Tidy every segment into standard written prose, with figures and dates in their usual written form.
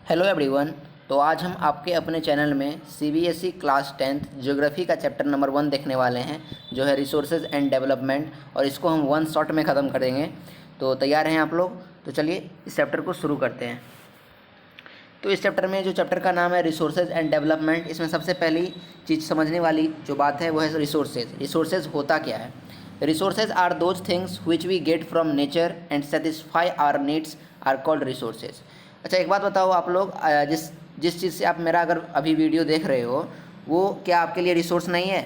Hello everyone. तो आज हम आपके अपने चैनल में सीबीएसई क्लास 10th ज्योग्राफी का चैप्टर नंबर 1 देखने वाले हैं, जो है रिसोर्सेज एंड डेवलपमेंट, और इसको हम वन शॉट में ख़त्म कर देंगे। तो तैयार हैं आप लोग? तो चलिए इस चैप्टर को शुरू करते हैं। तो इस चैप्टर में जो चैप्टर का नाम है रिसोर्सेज एंड डेवलपमेंट, इसमें सबसे पहली चीज़ समझने वाली जो बात है वो है रिसोर्सेज। रिसोर्सेज होता क्या है? Resources are those things which we get from nature and satisfy our needs are called resources. अच्छा, एक बात बताओ आप लोग, जिस जिस चीज़ से आप मेरा अगर अभी वीडियो देख रहे हो वो क्या आपके लिए रिसोर्स नहीं है?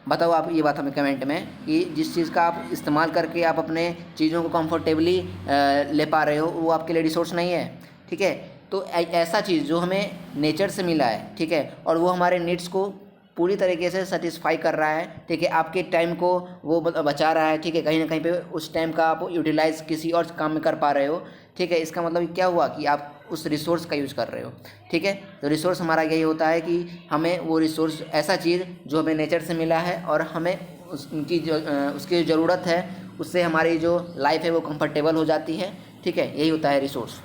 बताओ आप ये बात हमें कमेंट में कि जिस चीज़ का आप इस्तेमाल करके आप अपने चीज़ों को कंफर्टेबली ले पा रहे हो वो आपके लिए रिसोर्स नहीं है। ठीक है, तो ऐसा चीज़ जो हमें नेचर से मिला है, ठीक है, और वो हमारे नीड्स को पूरी तरीके से सेटिस्फाई कर रहा है, ठीक है, आपके टाइम को वो बचा रहा है, ठीक है, कहीं ना कहीं पे उस टाइम का आप यूटिलाइज़ किसी और काम में कर पा रहे हो। ठीक है, इसका मतलब क्या हुआ कि आप उस रिसोर्स का यूज़ कर रहे हो। ठीक है, तो रिसोर्स हमारा यही होता है कि हमें वो रिसोर्स, ऐसा चीज़ जो हमें नेचर से मिला है और हमें उसकी ज़रूरत है, उससे हमारी जो लाइफ है वो कंफर्टेबल हो जाती है। ठीक है, यही होता है रिसोर्स।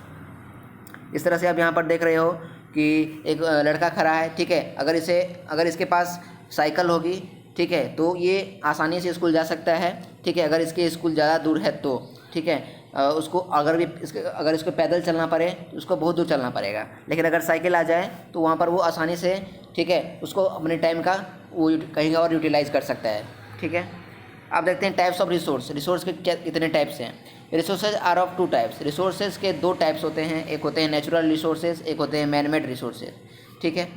इस तरह से आप यहाँ पर देख रहे हो कि एक लड़का खड़ा है, ठीक है, अगर इसके पास साइकिल होगी, ठीक है, तो ये आसानी से स्कूल जा सकता है। ठीक है, अगर इसके स्कूल ज़्यादा दूर है तो ठीक है, उसको अगर इसको पैदल चलना पड़े तो उसको बहुत दूर चलना पड़ेगा, लेकिन अगर साइकिल आ जाए तो वहाँ पर वो आसानी से, ठीक है, उसको अपने टाइम का वो कहीं और यूटिलाइज़ कर सकता है। ठीक है, आप देखते हैं टाइप्स ऑफ रिसोर्स। रिसोर्स के कितने टाइप्स हैं? Resources are of two types. Resources के दो टाइप्स होते हैं, एक होते हैं नेचुरल रिसोर्सेज, एक होते हैं मैन मेड रिसोर्सेज। ठीक है,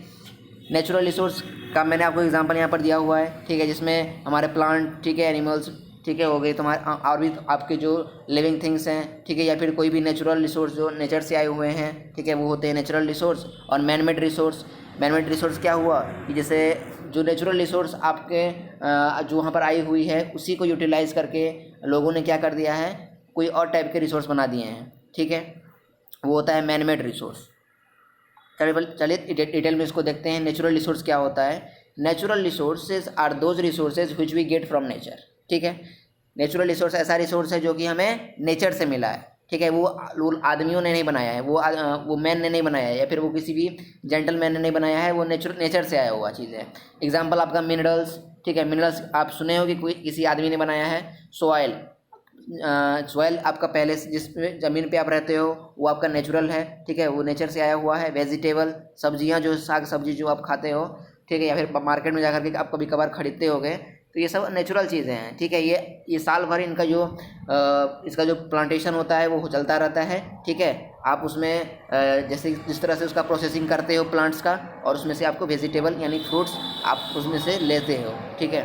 नेचुरल रिसोर्स का मैंने आपको एग्जांपल यहाँ पर दिया हुआ है, ठीक है, जिसमें हमारे प्लांट, ठीक है, एनिमल्स, ठीक है, हो गए तुम्हारे, और भी आपके जो लिविंग थिंग्स हैं, ठीक है, या फिर कोई भी नेचुरल रिसोर्स जो नेचर से आए हुए हैं, ठीक है, वो होते हैं नेचुरल रिसोर्स। और man made resource, man made resource क्या हुआ कि जैसे जो नेचुरल रिसोर्स आपके जो वहाँ पर आई हुई है उसी को यूटिलाइज़ करके लोगों ने क्या कर दिया है, कोई और टाइप के रिसोर्स बना दिए हैं। ठीक है, वो होता है मैन मेड रिसोर्स। चलिए डिटेल में इसको देखते हैं। नेचुरल रिसोर्स क्या होता है? Natural resources are those resources which we get from nature. ठीक है, नेचुरल रिसोर्स ऐसा रिसोर्स है जो कि हमें नेचर से मिला है। ठीक है, वो आदमियों ने नहीं बनाया है, वो मैन ने नहीं बनाया है, या फिर वो किसी भी जेंटलमैन ने नहीं बनाया है, वो नेचर से आया हुआ चीज़ है। एग्जाम्पल आपका मिनरल्स। ठीक है, मिनरल्स आप सुने हो कि कोई किसी आदमी ने बनाया है। सॉयल, सॉयल आपका पहले से जिस ज़मीन पे आप रहते हो वो आपका नेचुरल है। ठीक है, वो नेचर से आया हुआ है। वेजिटेबल, सब्जियां, जो साग सब्जी जो आप खाते हो, ठीक है, या फिर मार्केट में जाकर के आप कभी कभार खरीदते होगे, तो ये सब नेचुरल चीज़ें हैं। ठीक है, ये साल भर इनका जो इसका जो प्लांटेशन होता है वो चलता रहता है। ठीक है, आप उसमें जैसे जिस तरह से उसका प्रोसेसिंग करते हो प्लांट्स का, और उसमें से आपको वेजिटेबल यानी फ्रूट्स आप उसमें से लेते हो। ठीक है,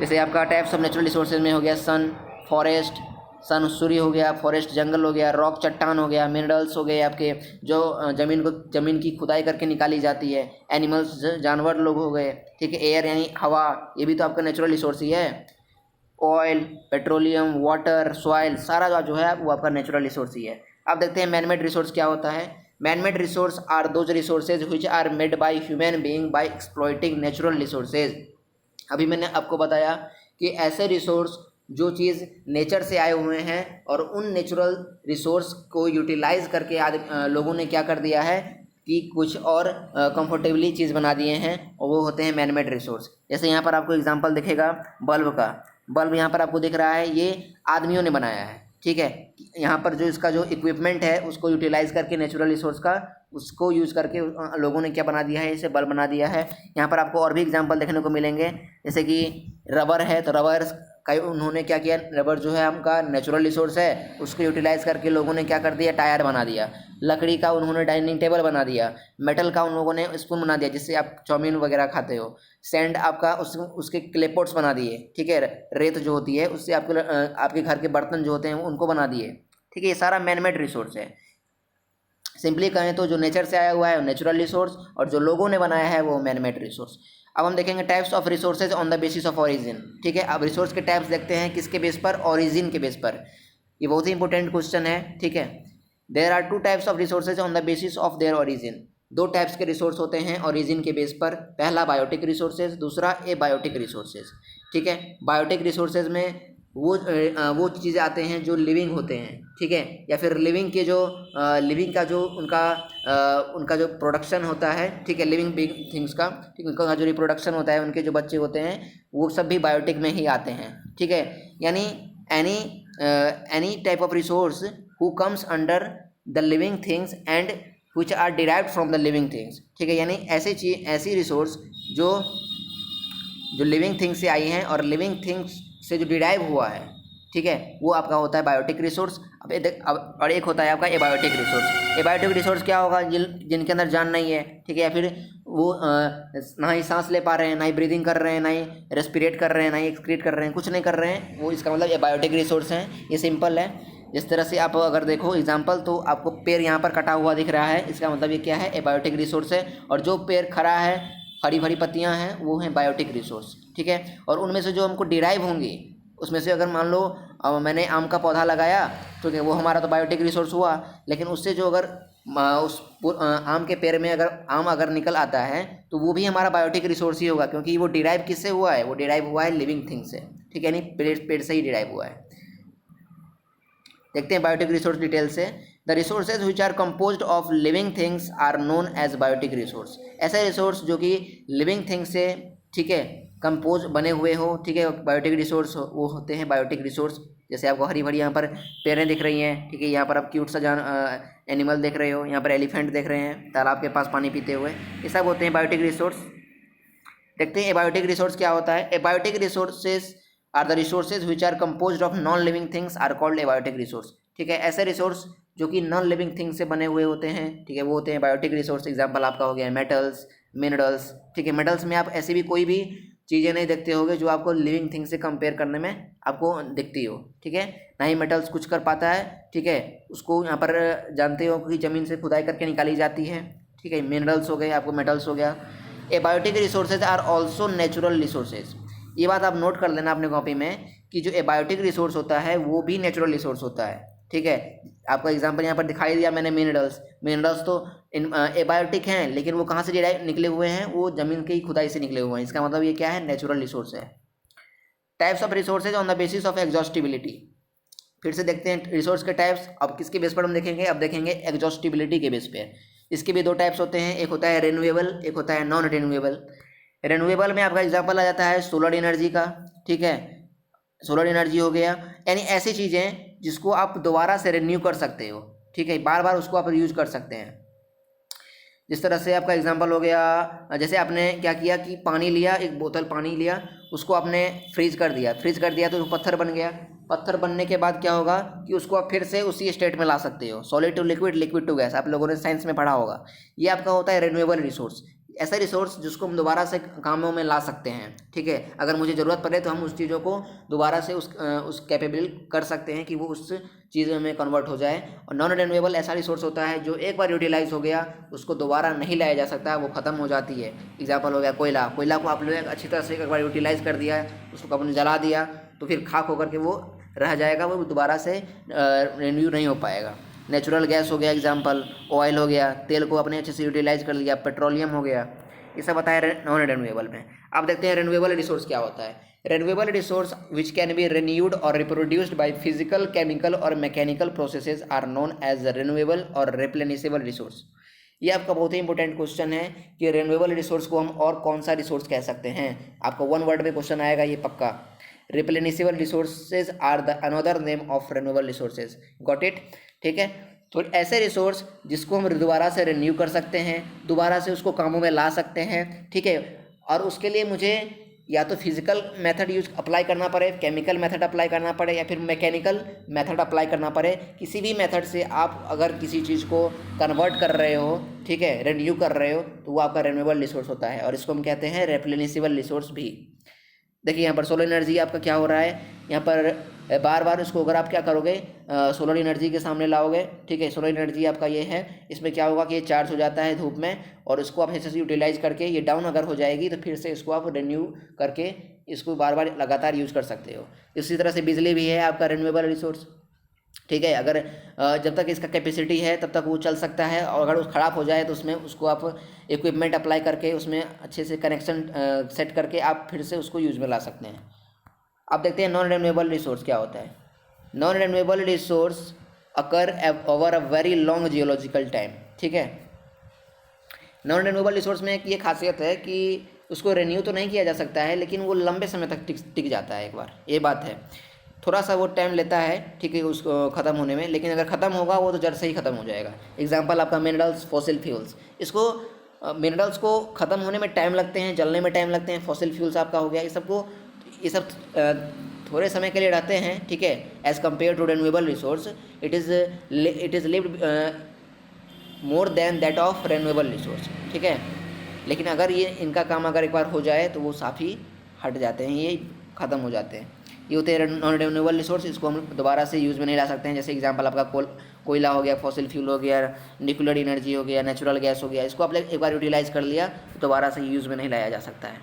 जैसे आपका टाइप्स ऑफ नेचुरल रिसोर्सेज में हो गया सन, फॉरेस्ट, सन सूर्य हो गया, फॉरेस्ट जंगल हो गया, रॉक चट्टान हो गया, मिनरल्स हो गए आपके जो ज़मीन की खुदाई करके निकाली जाती है, एनिमल्स जानवर लोग हो गए। ठीक है, एयर यानी हवा, ये भी तो आपका नेचुरल रिसोर्स ही है। ऑयल, पेट्रोलियम, वाटर, सॉइल, सारा जो है वो आपका नेचुरल रिसोर्स ही है। अब देखते हैं मैन मेड रिसोर्स क्या होता है। Man made resource are those resources which are made by human being by exploiting natural resources. अभी मैंने आपको बताया कि ऐसे रिसोर्स जो चीज़ नेचर से आए हुए हैं और उन नेचुरल रिसोर्स को यूटिलाइज करके लोगों ने क्या कर दिया है कि कुछ और कंफर्टेबली चीज़ बना दिए हैं, और वो होते हैं मैन मेड रिसोर्स। जैसे यहाँ पर आपको एग्जांपल दिखेगा बल्ब का। बल्ब यहाँ पर आपको दिख रहा है, ये आदमियों ने बनाया है। ठीक है, यहाँ पर जो इसका जो इक्विपमेंट है उसको यूटिलाइज करके नेचुरल रिसोर्स का उसको यूज़ करके लोगों ने क्या बना दिया है, इसे बल्ब बना दिया है। यहाँ पर आपको और भी एग्जांपल देखने को मिलेंगे, जैसे कि रबर है, तो रबर का उन्होंने क्या किया, रबर जो है हमका नेचुरल रिसोर्स है, उसको यूटिलाइज करके लोगों ने क्या कर दिया, टायर बना दिया। लकड़ी का उन्होंने डाइनिंग टेबल बना दिया। मेटल का उन लोगों ने स्पून बना दिया जिससे आप चाउमीन वगैरह खाते हो। सैंड आपका उसके क्ले पॉट्स बना दिए। ठीक है, रेत जो होती है उससे आपके घर के बर्तन जो होते हैं उनको बना दिए। ठीक है, ये सारा मैन मेड रिसोर्स है। सिंपली कहें तो जो नेचर से आया हुआ है वो नेचुरल रिसोर्स, और जो लोगों ने बनाया है वो मैन मेड रिसोर्स। अब हम देखेंगे types of resources on the basis of origin. ठीक है, अब रिसोर्स के टाइप्स देखते हैं किसके बेस पर, ओरिजिन के बेस पर। ये बहुत ही इंपॉर्टेंट क्वेश्चन है। ठीक है, there are two types of resources on the basis of their origin. दो टाइप्स के रिसोर्स होते हैं ओरिजिन के बेस पर। पहला बायोटिक रिसोर्सेज, दूसरा ए बायोटिक रिसोर्सेज। ठीक है, बायोटिक रिसोर्सेज में वो चीज़ें आते हैं जो लिविंग होते हैं, ठीक है, या फिर लिविंग के जो लिविंग का जो उनका जो प्रोडक्शन होता है, ठीक है, लिविंग बिग थिंग्स का, ठीक है, उनका जो रिप्रोडक्शन होता है, उनके जो बच्चे होते हैं वो सब भी बायोटिक में ही आते हैं, ठीक है। यानी any type of resource who comes under the living things and which are derived from the living things, ठीक है, यानी ऐसी रिसोर्स जो लिविंग थिंग्स से आई हैं और लिविंग थिंग्स से जो डिराइव हुआ है, ठीक है, वो आपका होता है बायोटिक रिसोर्स। अब और एक होता है आपका एबायोटिक रिसोर्स। एबायोटिक रिसोर्स क्या होगा? जिनके अंदर जान नहीं है, ठीक है, या फिर वो ना ही सांस ले पा रहे हैं, ना ही ब्रीदिंग कर रहे हैं, ना ही रेस्पिरेट कर रहे हैं, ना ही एक्सक्रीट कर रहे हैं, कुछ नहीं कर रहे हैं, वो इसका मतलब एबायोटिक रिसोर्स हैं। ये सिंपल है। जिस तरह से आप अगर देखो एग्जाम्पल, तो आपको पेड़ यहाँ पर कटा हुआ दिख रहा है, इसका मतलब ये क्या है? एबायोटिक रिसोर्स है। और जो पेड़ खड़ा है, हरी भरी पत्तियाँ हैं, वो हैं बायोटिक रिसोर्स, ठीक है। और उनमें से जो हमको डिराइव होंगी, उसमें से अगर मान लो मैंने आम का पौधा लगाया, तो वो हमारा तो बायोटिक रिसोर्स हुआ, लेकिन उससे जो अगर उस आम के पेड़ में अगर आम अगर निकल आता है, तो वो भी हमारा बायोटिक रिसोर्स ही होगा, क्योंकि वो डिराइव किससे हुआ है? वो डिराइव हुआ है लिविंग थिंग से, ठीक है, यानी पेड़ से ही डिराइव हुआ है। देखते हैं बायोटिक रिसोर्स डिटेल से। The resources which are composed of living things are known as biotic resource. ऐसे रिसोर्स जो कि लिविंग थिंग्स से, ठीक है, कंपोज बने हुए हो, ठीक है, बायोटिक रिसोर्स वो होते हैं बायोटिक रिसोर्स। जैसे आपको हरी भरी यहाँ पर पेड़ें दिख रही हैं, ठीक है, यहाँ पर आप क्यूट सा एनिमल देख रहे हो, यहाँ पर एलिफेंट देख रहे हैं तालाब के पास पानी पीते हुए, ये सब होते हैं बायोटिक रिसोर्स। देखते हैं एबायोटिक रिसोर्स क्या होता है। Abiotic resources are the resources which are composed of non living things are called abiotic resource, ठीक है। ऐसे रिसोर्स जो कि नॉन लिविंग थिंग्स से बने हुए होते हैं, ठीक है, वो होते हैं बायोटिक रिसोर्स। एग्जांपल आपका हो गया मेटल्स, मिनरल्स, ठीक है। मेटल्स में आप ऐसी भी कोई भी चीज़ें नहीं देखते होगे जो आपको लिविंग थिंग से कंपेयर करने में आपको दिखती हो, ठीक है, ना ही मेटल्स कुछ कर पाता है, ठीक है, उसको यहाँ पर जानते हो कि ज़मीन से खुदाई करके निकाली जाती है, ठीक है। मिनरल्स हो गए, आपको मेटल्स हो गया। Abiotic resources are also natural resources. ये बात आप नोट कर लेना अपने कॉपी में कि जो एबायोटिक रिसोर्स होता है वो भी नेचुरल रिसोर्स होता है, ठीक है। आपका एग्जांपल यहाँ पर दिखाई दिया मैंने, मिनरल्स तो एबायोटिक हैं, लेकिन वो कहाँ से निकले हुए हैं? वो जमीन की खुदाई से निकले हुए हैं। इसका मतलब ये क्या है? नेचुरल रिसोर्स है। Types of resources on the basis of exhaustibility. फिर से देखते हैं रिसोर्स के टाइप्स। अब किसके बेस पर हम देखेंगे? अब देखेंगे एग्जॉस्टिबिलिटी के बेस पर। इसके भी दो टाइप्स होते हैं, एक होता है रिन्यूएबल, एक होता है नॉन रिन्यूएबल। रिन्यूएबल में आपका एग्जाम्पल आ जाता है सोलर एनर्जी का, ठीक है, सोलर एनर्जी हो गया, यानी ऐसी चीज़ें जिसको आप दोबारा से रिन्यू कर सकते हो, ठीक है, बार बार उसको आप यूज कर सकते हैं। जिस तरह से आपका एग्जांपल हो गया, जैसे आपने क्या किया कि पानी लिया, एक बोतल पानी लिया, उसको आपने फ्रीज कर दिया तो पत्थर बन गया। पत्थर बनने के बाद क्या होगा कि उसको आप फिर से उसी स्टेट में ला सकते हो, solid to liquid, liquid to gas. आप लोगों ने साइंस में पढ़ा होगा। ये आपका होता है रिन्यूएबल रिसोर्स, ऐसा रिसोर्स जिसको हम दोबारा से कामों में ला सकते हैं, ठीक है। अगर मुझे ज़रूरत पड़े तो हम उस चीज़ों को दोबारा से उस कैपेबल कर सकते हैं कि वो उस चीज़ों में कन्वर्ट हो जाए। और नॉन रिन्यूएबल ऐसा रिसोर्स होता है जो एक बार यूटिलाइज हो गया, उसको दोबारा नहीं लाया जा सकता, वो ख़त्म हो जाती है। एग्जाम्पल हो गया कोयला को आप लोग अच्छी तरह से एक बार यूटिलाइज कर दिया, उसको आपने जला दिया, तो फिर खाक होकर के वो रह जाएगा, वो दोबारा से रिन्यू नहीं हो पाएगा। नेचुरल गैस हो गया एग्जाम्पल, ऑयल हो गया, तेल को आपने अच्छे से यूटिलाइज कर लिया, पेट्रोलियम हो गया, ये सब बताया नॉन रिन्यूएबल में। अब देखते हैं रिन्यूएबल रिसोर्स क्या होता है। Renewable resource which can be renewed और रिप्रोड्यूस्ड बाय फिजिकल, केमिकल और mechanical processes are known as renewable और रिप्लेनिसेबल रिसोर्स। ये आपका बहुत ही इंपॉर्टेंट क्वेश्चन है कि रिन्यूएबल रिसोर्स को हम और कौन सा रिसोर्स कह सकते हैं। आपको वन वर्ड में क्वेश्चन आएगा ये पक्का। Replenishable resources are the another name of renewable resources. Got it? ठीक है, तो ऐसे रिसोर्स जिसको हम दोबारा से रिन्यू कर सकते हैं, दोबारा से उसको कामों में ला सकते हैं, ठीक है। और उसके लिए मुझे या तो फिजिकल मेथड अप्लाई करना पड़े, केमिकल मेथड अप्लाई करना पड़े, या फिर मैकेनिकल मेथड अप्लाई करना पड़े। किसी भी मेथड से आप अगर किसी चीज़ को कन्वर्ट कर रहे हो, ठीक है, रिन्यू कर रहे हो, तो वो आपका रिन्यूएबल रिसोर्स होता है, और इसको हम कहते हैं रिप्लेनिसेबल रिसोर्स भी। देखिए यहाँ पर सोलर एनर्जी आपका क्या हो रहा है, यहाँ पर बार बार उसको अगर आप क्या करोगे, सोलर एनर्जी के सामने लाओगे, ठीक है। सोलर एनर्जी आपका ये है, इसमें क्या होगा कि ये चार्ज हो जाता है धूप में, और इसको आप अच्छे से यूटिलाइज करके ये डाउन अगर हो जाएगी तो फिर से इसको आप रिन्यू करके इसको बार बार लगातार यूज कर सकते हो। इसी तरह से बिजली भी है आपका रिन्यूएबल रिसोर्स, ठीक है। अगर जब तक इसका कैपेसिटी है तब तक वो चल सकता है, और अगर वो ख़राब हो जाए तो उसमें उसको आप इक्विपमेंट अप्लाई करके उसमें अच्छे से कनेक्शन सेट करके आप फिर से उसको यूज में ला सकते हैं। अब देखते हैं नॉन रिन्यूएबल रिसोर्स क्या होता है। Non renewable resource occur over a very long geological time, ठीक है। नॉन रिन्यूएबल रिसोर्स में एक ये खासियत है कि उसको रिन्यू तो नहीं किया जा सकता है, लेकिन वो लंबे समय तक टिक जाता है एक बार, ये बात है। थोड़ा सा वो टाइम लेता है, ठीक है, उसको ख़त्म होने में, लेकिन अगर ख़त्म होगा वो तो जड़ से ही ख़त्म हो जाएगा। एग्जांपल आपका मिनरल्स, फॉसिल फ्यूल्स, इसको मिनरल्स को ख़त्म होने में टाइम लगते हैं, जलने में टाइम लगते हैं। फॉसिल फ्यूल्स आपका हो गया, ये सब थोड़े समय के लिए रहते हैं, ठीक है, as compare to renewable resource. It is lived more than that of renewable resource, ठीक है। लेकिन अगर ये इनका काम अगर एक बार हो जाए तो वो साफ़ हट जाते हैं, ये ख़त्म हो जाते हैं। ये होते हैं नॉन रिन्यूएबल रिसोर्स, इसको हम दोबारा से यूज़ में नहीं ला सकते हैं। जैसे एग्जांपल आपका कोयला हो गया, फॉसिल फ्यूल हो गया, न्यूक्लियर एनर्जी हो गया, नेचुरल गैस हो गया, इसको आपने एक बार यूटिलाइज कर लिया तो दोबारा से यूज़ में नहीं लाया जा सकता है।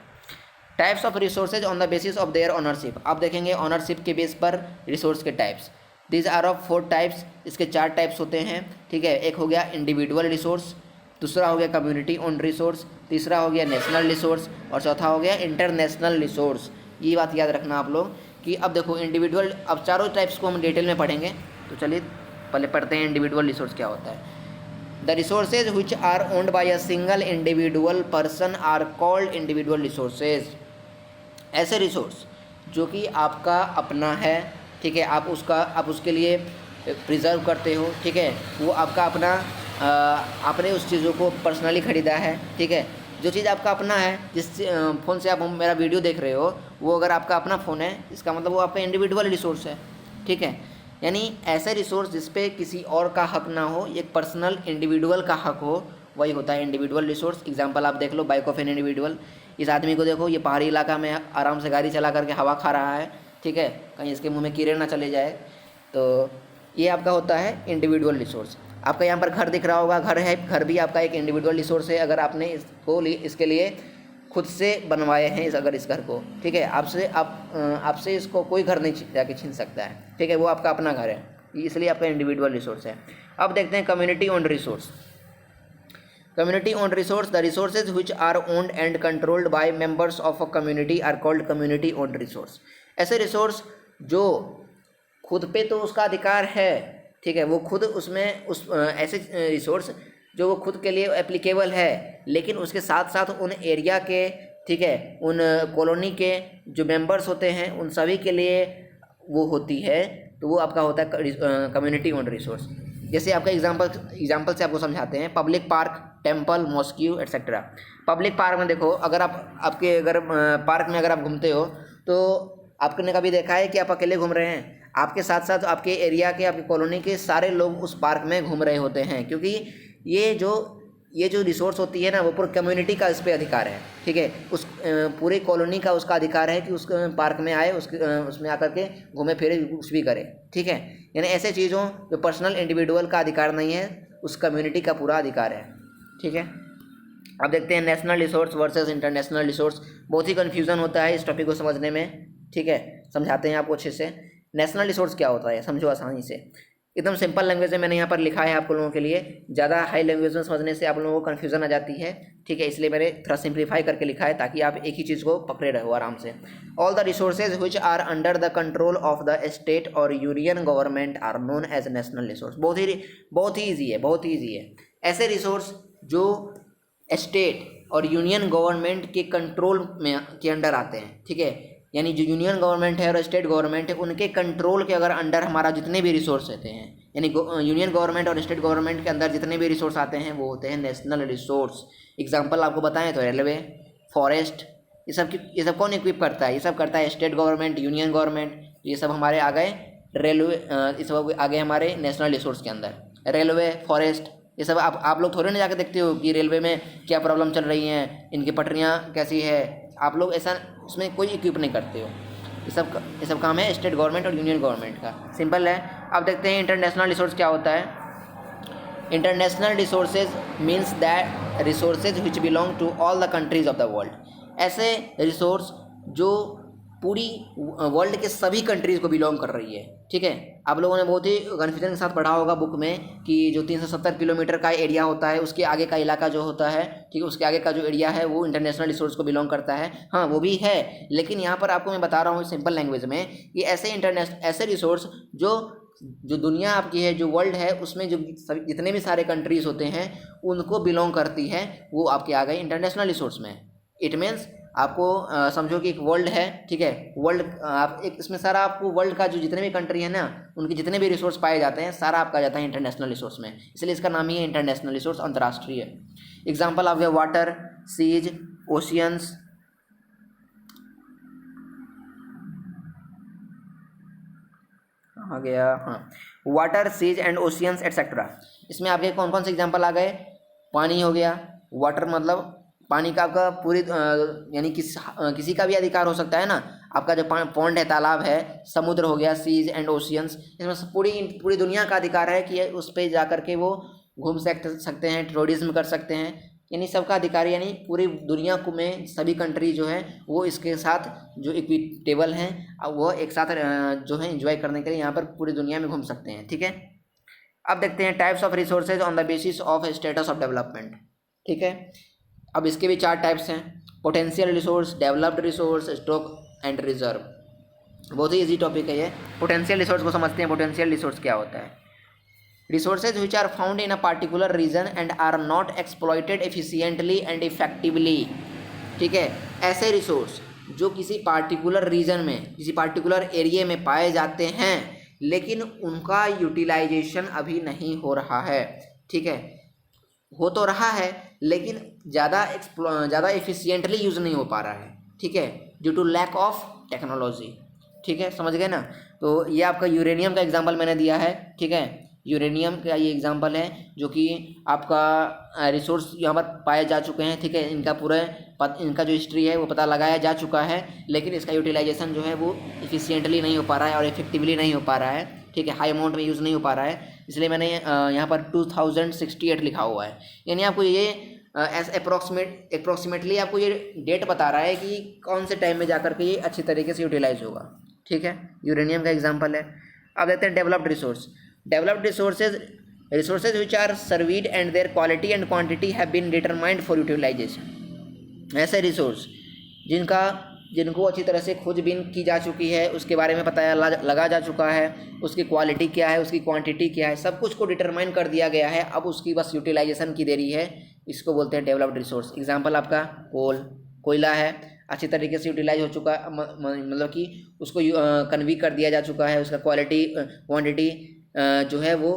Types of resources on the basis of their ownership, आप देखेंगे ऑनरशिप के बेस पर रिसोर्स के types. This are of 4 types, इसके 4 टाइप्स होते हैं, ठीक है। एक हो गया इंडिविजुअल रिसोर्स, दूसरा हो गया कम्युनिटी ओन रिसोर्स, तीसरा हो गया नेशनल रिसोर्स और चौथा हो गया इंटरनेशनल रिसोर्स। ये बात याद रखना आप लोग कि अब देखो इंडिविजुअल, अब चारों टाइप्स को हम डिटेल में पढ़ेंगे, तो चलिए पहले पढ़ते हैं इंडिविजुअल रिसोर्स क्या होता है। The resources which are owned by a single individual person are called individual resources. ऐसे रिसोर्स जो कि आपका अपना है, ठीक है, आप उसके लिए प्रिजर्व करते हो, ठीक है, वो आपका अपना, आपने उस चीज़ों को पर्सनली ख़रीदा है, ठीक है। जो चीज़ आपका अपना है, जिस फ़ोन से आप मेरा वीडियो देख रहे हो, वो अगर आपका अपना फ़ोन है, इसका मतलब वो आपका इंडिविजुअल रिसोर्स है, ठीक है। यानी ऐसे रिसोर्स जिस पे किसी और का हक ना हो, एक पर्सनल इंडिविजुअल का हक हो, वही होता है इंडिविजुअल रिसोर्स। एग्जांपल आप देख लो, बाइक ऑफ एन इंडिविजुअल। इस आदमी को देखो, ये पहाड़ी इलाका में आराम से गाड़ी चला करके हवा खा रहा है, ठीक है, कहीं इसके मुँह में कीड़े ना चले जाए, तो ये आपका होता है इंडिविजुअल रिसोर्स। आपका यहाँ पर घर दिख रहा होगा, घर है, घर भी आपका एक इंडिविजुअल रिसोर्स है। अगर आपने इसके लिए खुद से बनवाए हैं अगर इस घर को, ठीक है, आपसे इसको कोई घर नहीं जाके छीन सकता है, ठीक है, वो आपका अपना घर है, इसलिए आपका इंडिविजुअल रिसोर्स है। अब देखते हैं community owned resource. Community owned resource, the resources which are owned and controlled by members of a community are called community owned resource. ऐसे रिसोर्स जो खुद पे तो उसका अधिकार है, ठीक है, वो खुद उसमें ऐसे रिसोर्स जो वो खुद के लिए एप्लीकेबल है, लेकिन उसके साथ साथ उन एरिया के, ठीक है, उन कॉलोनी के जो मेंबर्स होते हैं उन सभी के लिए वो होती है, तो वो आपका होता है कम्युनिटी ओन्ड रिसोर्स। जैसे आपका एग्जांपल से आपको समझाते हैं, public park, temple, mosque etcetera. Public park में देखो, अगर अगर पार्क में अगर आप घूमते हो तो आपने कभी देखा है कि आप अकेले घूम रहे हैं? आपके साथ साथ आपके एरिया के, आपकी कॉलोनी के सारे लोग उस पार्क में घूम रहे होते हैं, क्योंकि ये जो रिसोर्स होती है ना, वो पूरी कम्युनिटी का इस पर अधिकार है, ठीक है। उस पूरी कॉलोनी का उसका अधिकार है कि उस पार्क में आए, उसमें आकर के घूमे फिरे, कुछ भी करे, ठीक है। यानी ऐसे चीज़ों जो पर्सनल इंडिविजुअल का अधिकार नहीं है, उस कम्युनिटी का पूरा अधिकार है, ठीक है। अब देखते हैं national resource versus international resource. बहुत ही कन्फ्यूज़न होता है इस टॉपिक को समझने में, ठीक है, समझाते हैं आपको अच्छे से। नेशनल रिसोर्स क्या होता है समझो आसानी से, एकदम सिंपल लैंग्वेज में मैंने यहाँ पर लिखा है आप लोगों के लिए। ज़्यादा हाई लैंग्वेज में समझने से आप लोगों को कन्फ्यूज़न आ जाती है, ठीक है, इसलिए मैंने थोड़ा सिंप्लीफाई करके लिखा है ताकि आप एक ही चीज़ को पकड़े रहो आराम से। All the resources which are under the control of the state और union government are known as national resource. बहुत ही ईजी है। ऐसे रिसोर्स जो स्टेट और यूनियन गवर्नमेंट के कंट्रोल में के अंडर आते हैं, ठीक है, यानी जो यूनियन गवर्नमेंट है और स्टेट गवर्नमेंट है, उनके कंट्रोल के अगर अंडर हमारा जितने भी रिसोर्स रहते हैं, यानी यूनियन गवर्नमेंट और स्टेट गवर्नमेंट के अंदर जितने भी रिसोर्स आते हैं वो होते हैं नेशनल रिसोर्स। एग्जांपल आपको बताएं तो रेलवे, फॉरेस्ट, ये सब कौन इक्विप करता है? ये सब करता है स्टेट गवर्नमेंट, यूनियन गवर्नमेंट। ये सब हमारे आ गए रेलवे, ये सब आ गए हमारे नेशनल रिसोर्स के अंदर। रेलवे, फॉरेस्ट, ये सब आप लोग थोड़े ना जाकर देखते हो कि रेलवे में क्या प्रॉब्लम चल रही हैं, इनकी पटरियाँ कैसी है, आप लोग ऐसा उसमें कोई इक्विप नहीं करते हो। ये सब काम है स्टेट गवर्नमेंट और यूनियन गवर्नमेंट का, सिंपल है। अब देखते हैं इंटरनेशनल रिसोर्स क्या होता है। International resources means that resources which belong to all the countries of the world. ऐसे रिसोर्स जो पूरी वर्ल्ड के सभी कंट्रीज़ को बिलोंग कर रही है, ठीक है। आप लोगों ने बहुत ही कन्फ्यूजन के साथ पढ़ा होगा बुक में कि जो 370 किलोमीटर का एरिया होता है उसके आगे का इलाका जो होता है, ठीक है, उसके आगे का जो एरिया है वो इंटरनेशनल रिसोर्स को बिलोंग करता है। हाँ वो भी है, लेकिन यहाँ पर आपको मैं बता रहा हूँ सिंपल लैंग्वेज में कि ऐसे रिसोर्स जो दुनिया आपकी है, जो वर्ल्ड है, उसमें जो जितने भी सारे कंट्रीज़ होते हैं उनको बिलोंग करती है, वो आपके आ गए इंटरनेशनल रिसोर्स में। इट मीन्स आपको समझो कि एक वर्ल्ड है, ठीक है, वर्ल्ड आप एक इसमें सारा आपको वर्ल्ड का जो जितने भी कंट्री है ना उनके जितने भी रिसोर्स पाए जाते हैं सारा आपका जाता है इंटरनेशनल रिसोर्स में, इसलिए इसका नाम ही है इंटरनेशनल रिसोर्स, अंतर्राष्ट्रीय। एग्जाम्पल आप गया वाटर, सीज, ओशियंस, आ गया, हाँ, water, seas and oceans etcetera. इसमें आपके कौन कौन से एग्जाम्पल आ गए? पानी हो गया, वाटर मतलब पानी का आपका पूरी यानी किसी का भी अधिकार हो सकता है ना, आपका जो पॉन्ड है, तालाब है, समुद्र हो गया, सीज एंड ओशियंस, इसमें पूरी दुनिया का अधिकार है कि उस पर जा कर के वो घूम सकते हैं, टूरिज्म कर सकते हैं, यानी सबका अधिकार, यानी पूरी दुनिया को में सभी कंट्री जो है वो इसके साथ जो इक्विटेबल हैं वो एक साथ जो है एंजॉय करने के लिए यहाँ पर पूरी दुनिया में घूम सकते हैं, ठीक है। अब देखते हैं types of resources on the basis of status of development, ठीक है। अब इसके भी 4 टाइप्स हैं, potential resource, developed resource, stock and reserve. बहुत ही ईजी टॉपिक है ये। पोटेंशियल रिसोर्स को समझते हैं। पोटेंशियल रिसोर्स क्या होता है? Resources which are found in a particular region and are not exploited efficiently and effectively, ठीक है। ऐसे रिसोर्स जो किसी पार्टिकुलर रीजन में, किसी पार्टिकुलर एरिया में पाए जाते हैं लेकिन उनका यूटिलाइजेशन अभी नहीं हो रहा है, ठीक है, हो तो रहा है लेकिन ज़्यादा एफिशिएंटली यूज़ नहीं हो पा रहा है, ठीक है, due to lack of technology, ठीक है, समझ गए ना। तो ये आपका यूरेनियम का एग्जांपल मैंने दिया है, ठीक है, यूरेनियम का ये एग्जांपल है जो कि आपका रिसोर्स यहाँ पर पाए जा चुके हैं, ठीक है, इनका जो हिस्ट्री है वो पता लगाया जा चुका है, लेकिन इसका यूटिलाइजेशन जो है वो इफिशिएंटली नहीं हो पा रहा है और इफेक्टिवली नहीं हो पा रहा है, ठीक है, हाई अमाउंट में यूज़ नहीं हो पा रहा है, इसलिए मैंने यहाँ पर 2068 लिखा हुआ है। यानी आपको ये अप्रोक्सीमेटली आपको ये डेट बता रहा है कि कौन से टाइम में जाकर के ये अच्छी तरीके से यूटिलाइज होगा, ठीक है, यूरेनियम का एग्जांपल है। अब देखते हैं developed resource. Developed resources which are surveyed and their quality and quantity have been determined for utilization. ऐसे रिसोर्स जिनको अच्छी तरह से खोजबीन की जा चुकी है, उसके बारे में पता लगा जा चुका है, उसकी क्वालिटी क्या है, उसकी क्वांटिटी क्या है, सब कुछ को डिटरमाइन कर दिया गया है, अब उसकी बस यूटिलाइजेशन की देरी है, इसको बोलते हैं डेवलप्ड रिसोर्स। एग्जांपल आपका कोयला है, अच्छी तरीके से यूटिलाइज हो चुका है, मतलब कि उसको कन्वी कर दिया जा चुका है, उसका क्वांटिटी जो है वो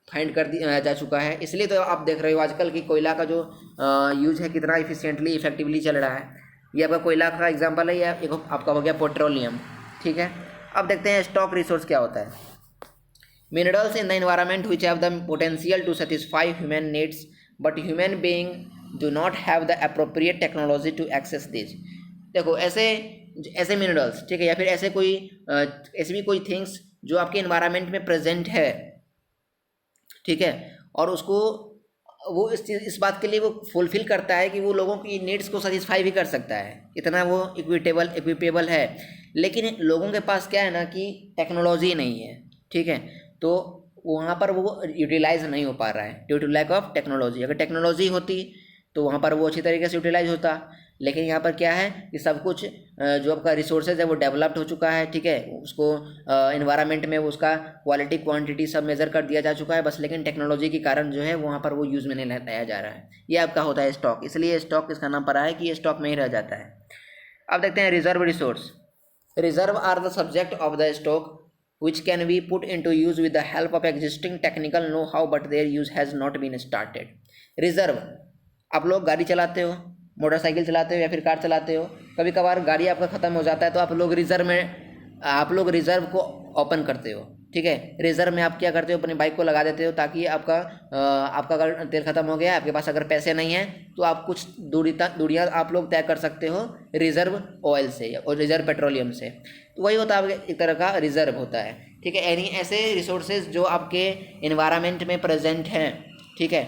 फाइंड कर दिया जा चुका है, इसलिए तो आप देख रहे हो आजकल की कोयला का जो यूज़ है कितना इफिशिएंटली इफेक्टिवली चल रहा है। ये आपका कोयला का एग्जांपल है, या एक आपका हो गया पेट्रोलियम, ठीक है। अब देखते हैं स्टॉक रिसोर्स क्या होता है। Minerals in the environment which have the potential to satisfy human needs but human being do not have the appropriate technology to access this. देखो ऐसे मिनरल्स, ठीक है, या फिर ऐसी भी कोई थिंग्स जो आपके एनवायरनमेंट में प्रेजेंट है, ठीक है, और उसको वो इस बात के लिए वो फुलफ़िल करता है कि वो लोगों की नीड्स को सेटिस्फाई भी कर सकता है, इतना वो इक्विपेबल है, लेकिन लोगों के पास क्या है ना कि टेक्नोलॉजी नहीं है, ठीक है, तो वहाँ पर वो यूटिलाइज नहीं हो पा रहा है due to lack of technology. अगर टेक्नोलॉजी होती तो वहाँ पर वो अच्छी तरीके से यूटिलाइज होता, लेकिन यहाँ पर क्या है कि सब कुछ जो आपका रिसोर्सेज है वो डेवलप्ड हो चुका है, ठीक है, उसको एनवायरनमेंट में उसका क्वालिटी क्वांटिटी सब मेज़र कर दिया जा चुका है बस, लेकिन टेक्नोलॉजी के कारण जो है वहाँ पर वो यूज़ में नहीं लाया जा रहा है। ये आपका होता है स्टॉक, इसलिए स्टॉक इसका नाम पड़ा है कि ये स्टॉक में ही रह जाता है। अब देखते हैं reserve resource. Reserve are the subject of the stock which can be put into use with the help of existing technical know-how but their use has not been started. Reserve, आप लोग गाड़ी चलाते हो, मोटरसाइकिल चलाते हो या फिर car चलाते हो, कभी कभार गाड़ी आपका ख़त्म हो जाता है तो आप लोग रिज़र्व को ओपन करते हो, ठीक है। रिज़र्व में आप क्या करते हो, अपनी बाइक को लगा देते हो ताकि आपका अगर तेल ख़त्म हो गया, आपके पास अगर पैसे नहीं हैं तो आप कुछ दूरियाँ आप लोग तय कर सकते हो रिज़र्व ऑयल से और रिज़र्व पेट्रोलियम से, तो वही होता है एक तरह का रिज़र्व होता है, ठीक है। यानी ऐसे रिसोर्सेज जो आपके एनवायरनमेंट में प्रेजेंट हैं, ठीक है,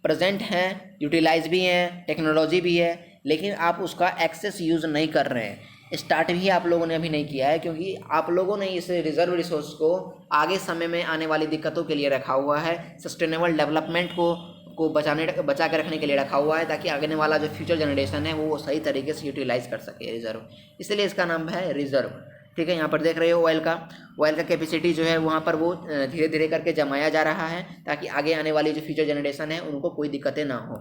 प्रेजेंट हैं, यूटिलाइज भी हैं, टेक्नोलॉजी भी है, लेकिन आप उसका एक्सेस यूज़ नहीं कर रहे हैं। स्टार्ट भी आप लोगों ने अभी नहीं किया है, क्योंकि आप लोगों ने इस रिजर्व रिसोर्स को आगे समय में आने वाली दिक्कतों के लिए रखा हुआ है, सस्टेनेबल डेवलपमेंट को बचा के रखने के लिए रखा हुआ है, ताकि आगे वाला जो फ्यूचर जनरेशन है वो सही तरीके से यूटिलाइज कर सके रिजर्व, इसलिए इसका नाम है रिजर्व। ठीक है, यहाँ पर देख रहे हो ऑयल का कैपेसिटी जो है वहाँ पर वो धीरे धीरे करके जमाया जा रहा है, ताकि आगे आने वाली जो फ्यूचर जनरेशन है उनको कोई दिक्कतें ना हो।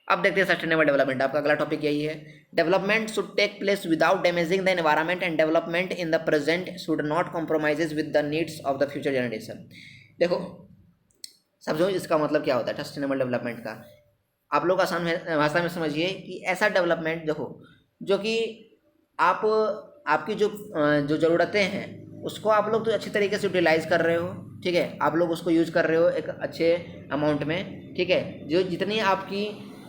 अब देखते हैं सस्टेनेबल डेवलपमेंट, आपका अगला टॉपिक यही है। Development should take place without damaging the environment and development in the present should not compromises with the needs of the future generation. देखो समझो इसका मतलब क्या होता है सस्टेनेबल डेवलपमेंट का। आप लोग आसान भाषा में समझिए कि ऐसा डेवलपमेंट देखो जो कि आपकी जो ज़रूरतें हैं उसको आप लोग तो अच्छी तरीके से यूटिलाइज़ कर रहे हो, ठीक है, आप लोग उसको यूज़ कर रहे हो एक अच्छे अमाउंट में, ठीक है, जो जितनी आपकी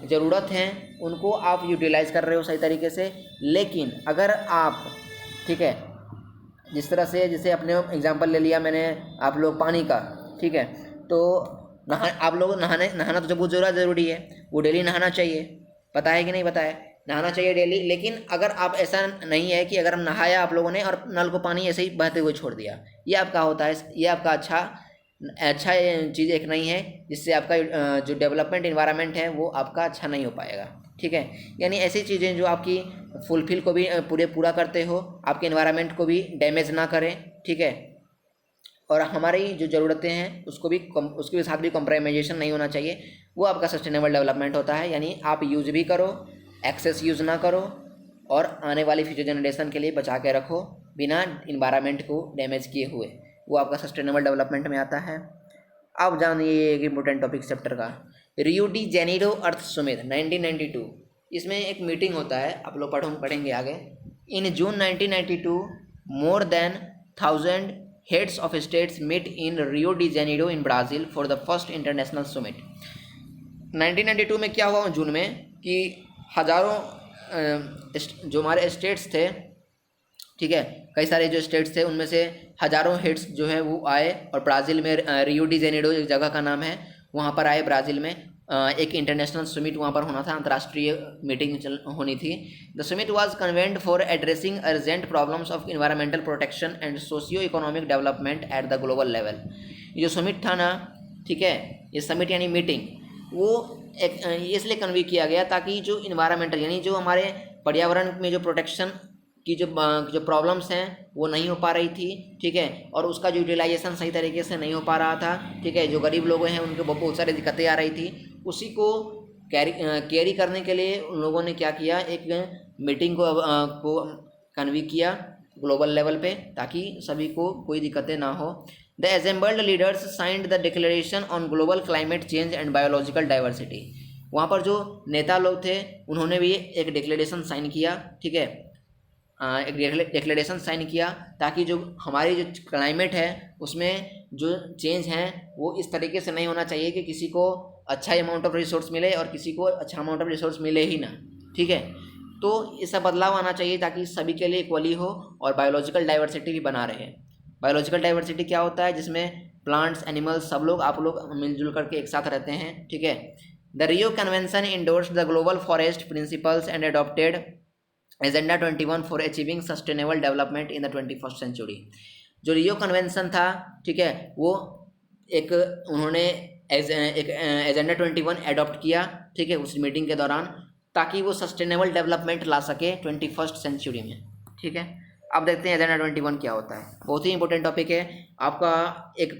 ज़रूरत है उनको आप यूटिलाइज़ कर रहे हो सही तरीके से। लेकिन अगर आप, ठीक है, जिस तरह से जैसे अपने एग्जांपल ले लिया मैंने आप लोग पानी का, ठीक है, तो आप लोग नहाना तो बहुत ज़रूरी है, वो डेली नहाना चाहिए, पता है कि नहीं पता है, नहाना चाहिए डेली। लेकिन अगर आप ऐसा नहीं है कि अगर हम नहाया आप लोगों ने और नल को पानी ऐसे ही बहते हुए छोड़ दिया, ये आपका होता है, ये आपका अच्छा चीज़ एक नहीं है, जिससे आपका जो डेवलपमेंट इन्वायरमेंट है वो आपका अच्छा नहीं हो पाएगा। ठीक है, यानी ऐसी चीज़ें जो आपकी फुलफिल को भी पूरा करते हो, आपके इन्वायरमेंट को भी डैमेज ना करें, ठीक है, और हमारी जो ज़रूरतें हैं उसके साथ भी कॉम्प्रोमाइजेशन नहीं होना चाहिए, वो आपका सस्टेनेबल डेवलपमेंट होता है। यानी आप यूज़ भी करो, एक्सेस यूज़ ना करो, और आने वाली फ्यूचर जनरेशन के लिए बचा के रखो बिना इन्वायरमेंट को डैमेज किए हुए, वो आपका सस्टेनेबल डेवलपमेंट में आता है। अब जानिए एक इम्पोर्टेंट टॉपिक चैप्टर का, रियो डी जेनेरो अर्थ समिट 1992। इसमें एक मीटिंग होता है, आप लोग पढ़ेंगे आगे। इन जून 1992 more than 1000 heads of states meet in Rio de Janeiro in Brazil for the first international summit। 1992 में क्या हुआ जून में कि हज़ारों जो हमारे स्टेट्स थे, ठीक है, कई सारे जो स्टेट्स थे उनमें से हज़ारों हेड्स जो है वो आए, और ब्राज़ील में रियो डी जेनेरो एक जगह का नाम है, वहाँ पर आए ब्राज़ील में। एक इंटरनेशनल समिट वहाँ पर होना था, अंतर्राष्ट्रीय मीटिंग होनी थी। The summit was convened for addressing urgent problems of environmental protection and socio economic development at the global level. ये जो समिट था ना, ठीक है, ये समिट यानी मीटिंग, वो इसलिए कन्वे किया गया ताकि जो इन्वायरमेंटल यानी जो हमारे पर्यावरण में जो प्रोटेक्शन की जो प्रॉब्लम्स हैं वो नहीं हो पा रही थी, ठीक है, और उसका जो यूटिलाइजेशन सही तरीके से नहीं हो पा रहा था, ठीक है, जो गरीब लोग हैं उनको बहुत सारी दिक्कतें आ रही थी, उसी को कैरी करने के लिए उन लोगों ने क्या किया, एक मीटिंग को कन्वी किया ग्लोबल लेवल पे, ताकि सभी को कोई दिक्कतें ना हो। The assembled leaders signed the declaration on global climate change and biological diversity. वहाँ पर जो नेता लोग थे उन्होंने भी एक डिक्लेरेशन साइन किया, ठीक है, एक डिक्लेरेशन साइन किया, ताकि जो हमारी जो क्लाइमेट है उसमें जो चेंज हैं वो इस तरीके से नहीं होना चाहिए कि किसी को अच्छा अमाउंट ऑफ रिसोर्स मिले और किसी को अच्छा अमाउंट ऑफ रिसोर्स मिले ही ना, ठीक है, तो इसका बदलाव आना चाहिए ताकि सभी के लिए इक्वली हो और बायोलॉजिकल डाइवर्सिटी भी बना रहे। बायोलॉजिकल डाइवर्सिटी क्या होता है, जिसमें प्लांट्स, एनिमल्स, सब लोग आप लोग मिलजुल करके एक साथ रहते हैं, ठीक है। The Rio convention endorsed the global forest principles and adopted agenda 21 for achieving sustainable development in the 21st century. जो रियो कन्वेंशन था, ठीक है, वो उन्होंने एक एजेंडा 21 एडॉप्ट किया, ठीक है, उस मीटिंग के दौरान, ताकि वो सस्टेनेबल डेवलपमेंट ला सके 21st सेंचुरी में, ठीक है। अब देखते हैं एजेंडा 21 क्या होता है, बहुत ही इंपॉर्टेंट टॉपिक है। आपका एक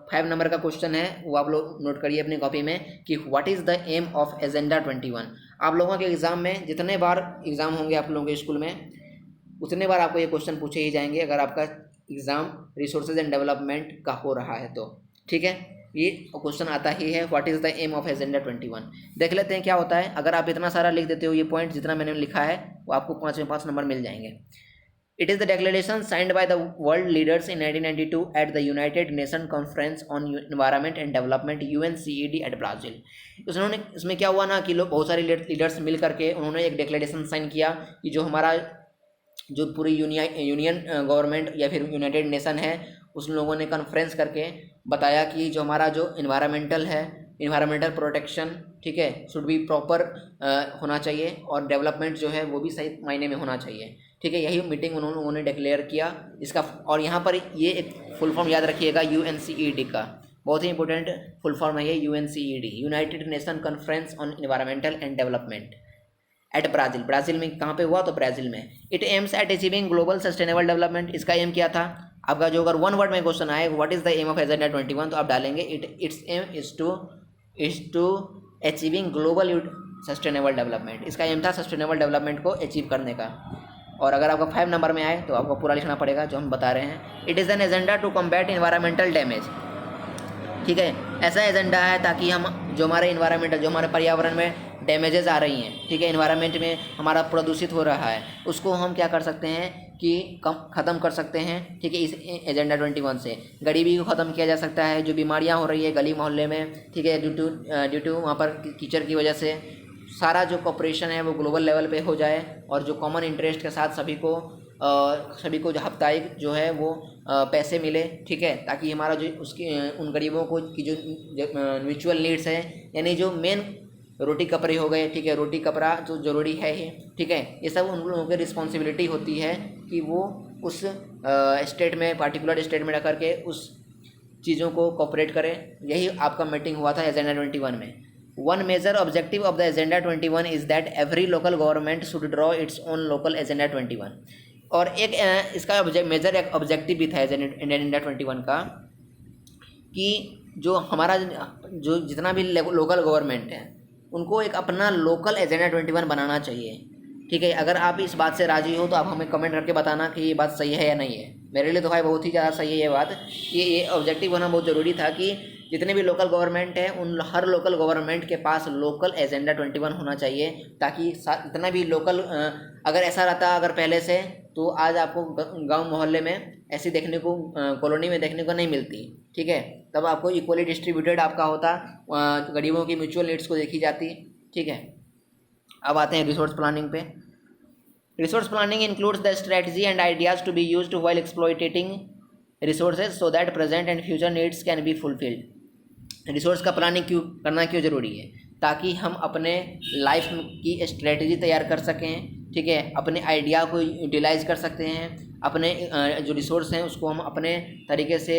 5 नंबर का क्वेश्चन है, वो आप लोग नोट करिए अपनी कॉपी में कि what is the aim of agenda 21। आप लोगों के एग्ज़ाम में जितने बार एग्ज़ाम होंगे आप लोगों के स्कूल में, उतने बार आपको ये क्वेश्चन पूछे ही जाएंगे अगर आपका एग्ज़ाम रिसोर्सेज एंड डेवलपमेंट का हो रहा है तो, ठीक है, ये क्वेश्चन आता ही है, what is the aim of agenda 21। देख लेते हैं क्या होता है। अगर आप इतना सारा लिख देते हो, ये पॉइंट जितना मैंने लिखा है वो आपको 5 में 5 नंबर मिल जाएंगे। It is the declaration signed by the world leaders in 1992 at the United Nations Conference on Environment and Development (UNCED) at Brazil। इसमें क्या हुआ ना कि लोग बहुत सारे लीडर्स मिल करके उन्होंने एक डिक्लेरेशन साइन किया कि जो हमारा जो पूरी यूनियन गवर्नमेंट या फिर यूनाइटेड नेशन है, उस लोगों ने कॉन्फ्रेंस करके बताया कि जो हमारा जो इन्वायरमेंटल प्रोटेक्शन, ठीक है, शुड बी प्रॉपर होना चाहिए, और डेवलपमेंट जो है वो भी सही मायने में होना चाहिए। ठीक है, यही मीटिंग उन्होंने डिक्लेयर किया इसका। और यहाँ पर ये एक फुल फॉर्म याद रखिएगा UNCED का, बहुत ही इंपॉर्टेंट फुल फॉर्म है ये UNCED, united nation conference on environmental and development at Brazil. Brazil में कहाँ पे हुआ? तो ब्राज़ील में। It aims at achieving global sustainable development, इसका एम क्या था आपका? जो अगर वन वर्ड में क्वेश्चन आए what is the aim of agenda 21, तो आप डालेंगे it's aim is to achieving global sustainable development. इसका एम था सस्टेनेबल डेवलपमेंट को अचीव करने का। और अगर आपका 5 नंबर में आए तो आपको पूरा लिखना पड़ेगा जो हम बता रहे हैं। It is an agenda to combat environmental damage, ठीक है, ऐसा एजेंडा है ताकि हम जो हमारे इन्वायरमेंट, जो हमारे पर्यावरण में डैमेजेस आ रही हैं, ठीक है, इन्वायरमेंट में हमारा प्रदूषित हो रहा है, उसको हम क्या कर सकते हैं कि ख़त्म कर सकते हैं, ठीक है, इस एजेंडा 21 से। गरीबी को ख़त्म किया जा सकता है, जो बीमारियां हो रही है गली मोहल्ले में, ठीक है, ड्यू टू वहाँ पर कीचड़ की वजह से, सारा जो कॉपरेशन है वो ग्लोबल लेवल पे हो जाए और जो कॉमन इंटरेस्ट के साथ सभी को जो हफ्ताई जो है वो पैसे मिले, ठीक है, ताकि हमारा जो उसकी उन गरीबों को की जो म्यूचुअल नीड्स है, यानी जो मेन रोटी कपड़े हो गए, ठीक है, रोटी कपड़ा जो ज़रूरी है ही, ठीक है, ये सब उन लोगों की रिस्पॉन्सिबिलिटी होती है कि वो उस स्टेट में, पार्टिकुलर स्टेट में रह करके उस चीज़ों को कोऑपरेट करें। यही आपका मीटिंग हुआ था एजेंडा 21 में। One major objective of the agenda 21 is that every local government should draw its own local agenda 21। और एक इसका मेजर एक ऑब्जेक्टिव भी था एजेंडा 21 का कि जो हमारा जो जितना भी लोकल गवर्नमेंट है उनको एक अपना लोकल एजेंडा 21 बनाना चाहिए, ठीक है। अगर आप इस बात से राज़ी हो तो आप हमें कमेंट करके बताना कि ये बात सही है या नहीं है। मेरे लिए तो भाई बहुत ही ज़्यादा सही है ये बात। ये ऑब्जेक्टिव होना बहुत ज़रूरी था कि जितने भी लोकल गवर्नमेंट है उन हर लोकल गवर्नमेंट के पास लोकल एजेंडा 21 होना चाहिए, ताकि इतना भी लोकल अगर ऐसा रहता अगर पहले से, तो आज आपको गांव मोहल्ले में ऐसी देखने को कॉलोनी में देखने को नहीं मिलती, ठीक है। तब आपको इक्वली डिस्ट्रीब्यूटेड आपका होता, गरीबों की म्यूचुअल नीड्स को देखी जाती, ठीक है। अब आते हैं रिसोर्स प्लानिंग पे। Resource planning includes the strategy and ideas to be used while exploiting resources so that present and future needs can be fulfilled. Resource का प्लानिंग करना क्यों ज़रूरी है? ताकि हम अपने लाइफ की स्ट्रेटजी तैयार कर सकें, ठीक है, अपने आइडिया को यूटिलाइज़ कर सकते हैं, अपने जो रिसोर्स हैं उसको हम अपने तरीके से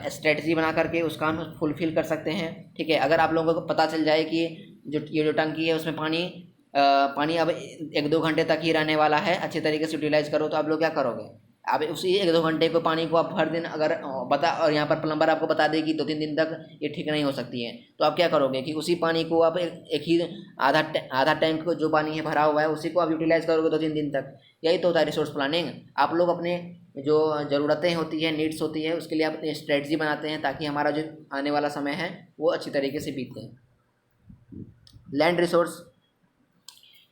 स्ट्रेटजी बना करके उसका हम फुलफ़िल कर सकते हैं, ठीक है। अगर आप लोगों को पता चल जाए कि जो टंकी है उसमें पानी अब 1-2 घंटे तक ही रहने वाला है, अच्छे तरीके से यूटिलाइज़ करो, तो आप लोग क्या करोगे? आप उसी 1-2 घंटे को पानी को आप हर दिन अगर और यहाँ पर प्लम्बर आपको बता दे कि 2-3 दिन तक ये ठीक नहीं हो सकती है, तो आप क्या करोगे कि उसी पानी को आप एक ही आधा टैंक को जो पानी है भरा हुआ है उसी को आप यूटिलाइज़ करोगे 2-3 दिन तक। यही तो होता है रिसोर्स प्लानिंग। आप लोग अपने जो ज़रूरतें होती है, नीड्स होती है, उसके लिए आप स्ट्रेटजी बनाते हैं ताकि हमारा जो आने वाला समय है वो अच्छी तरीके से बीते। Land resource,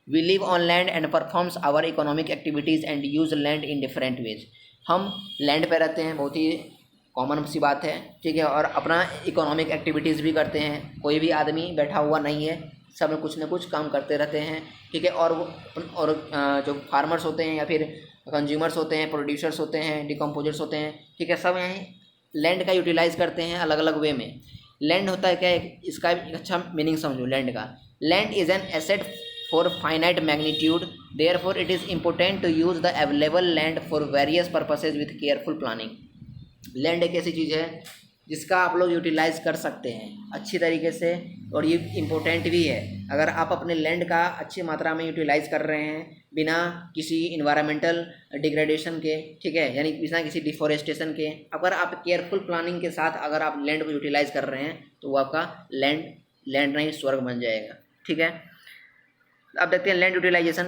we live on land and performs our economic activities and use land in different ways. हम लैंड पे रहते हैं, बहुत ही कॉमन सी बात है, ठीक है, और अपना इकोनॉमिक एक्टिविटीज़ भी करते हैं। कोई भी आदमी बैठा हुआ नहीं है, सब में कुछ न कुछ काम करते रहते हैं, ठीक है। और जो फार्मर्स होते हैं या फिर कंज्यूमर्स होते हैं, प्रोड्यूसर्स होते हैं, डिकम्पोजर्स होते हैं, ठीक है, सब यहीं लैंड का यूटिलाइज़ करते हैं अलग अलग वे में। लैंड होता है क्या, इसका एक अच्छा मीनिंग समझो लैंड का। Land is an asset for finite magnitude, therefore it is important to use the available land for various purposes with careful planning। Land एक ऐसी चीज़ है जिसका आप लोग यूटिलाइज़ कर सकते हैं अच्छी तरीके से, और ये इम्पोर्टेंट भी है। अगर आप अपने लैंड का अच्छी मात्रा में यूटिलाइज़ कर रहे हैं बिना किसी इन्वायरमेंटल डिग्रेडेशन के, ठीक है, यानी बिना किसी डिफॉरेस्टेशन के, अगर आप केयरफुल प्लानिंग के साथ अगर आप लैंड को यूटिलाइज़ कर रहे हैं तो वो आपका लैंड नहीं स्वर्ग बन जाएगा, ठीक है। अब देखते हैं land utilization.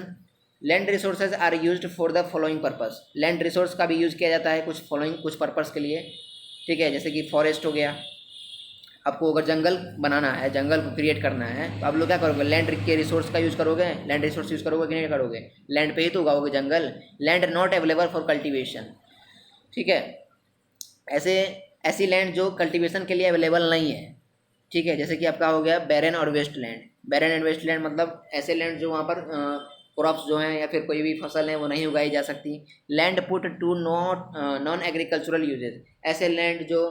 Land resources are used for the following purpose. Land resource का भी यूज़ किया जाता है कुछ पर्पस के लिए, ठीक है, जैसे कि फॉरेस्ट हो गया। आपको अगर जंगल बनाना है, जंगल को क्रिएट करना है, तो आप लोग क्या करोगे? लैंड के रिसोर्स का यूज़ करोगे। लैंड रिसोर्स यूज़ करोगे कि नहीं करोगे? लैंड पे ही तो उगाओगे जंगल। Land not available for cultivation, ठीक है, ऐसी लैंड जो कल्टिवेशन के लिए अवेलेबल नहीं है, ठीक है, जैसे कि आपका हो गया बैरन और waste land. Barren and waste land मतलब ऐसे लैंड जो वहाँ पर क्रॉप्स जो हैं या फिर कोई भी फसल है वो नहीं उगाई जा सकती। Land put to non agricultural uses, ऐसे लैंड जो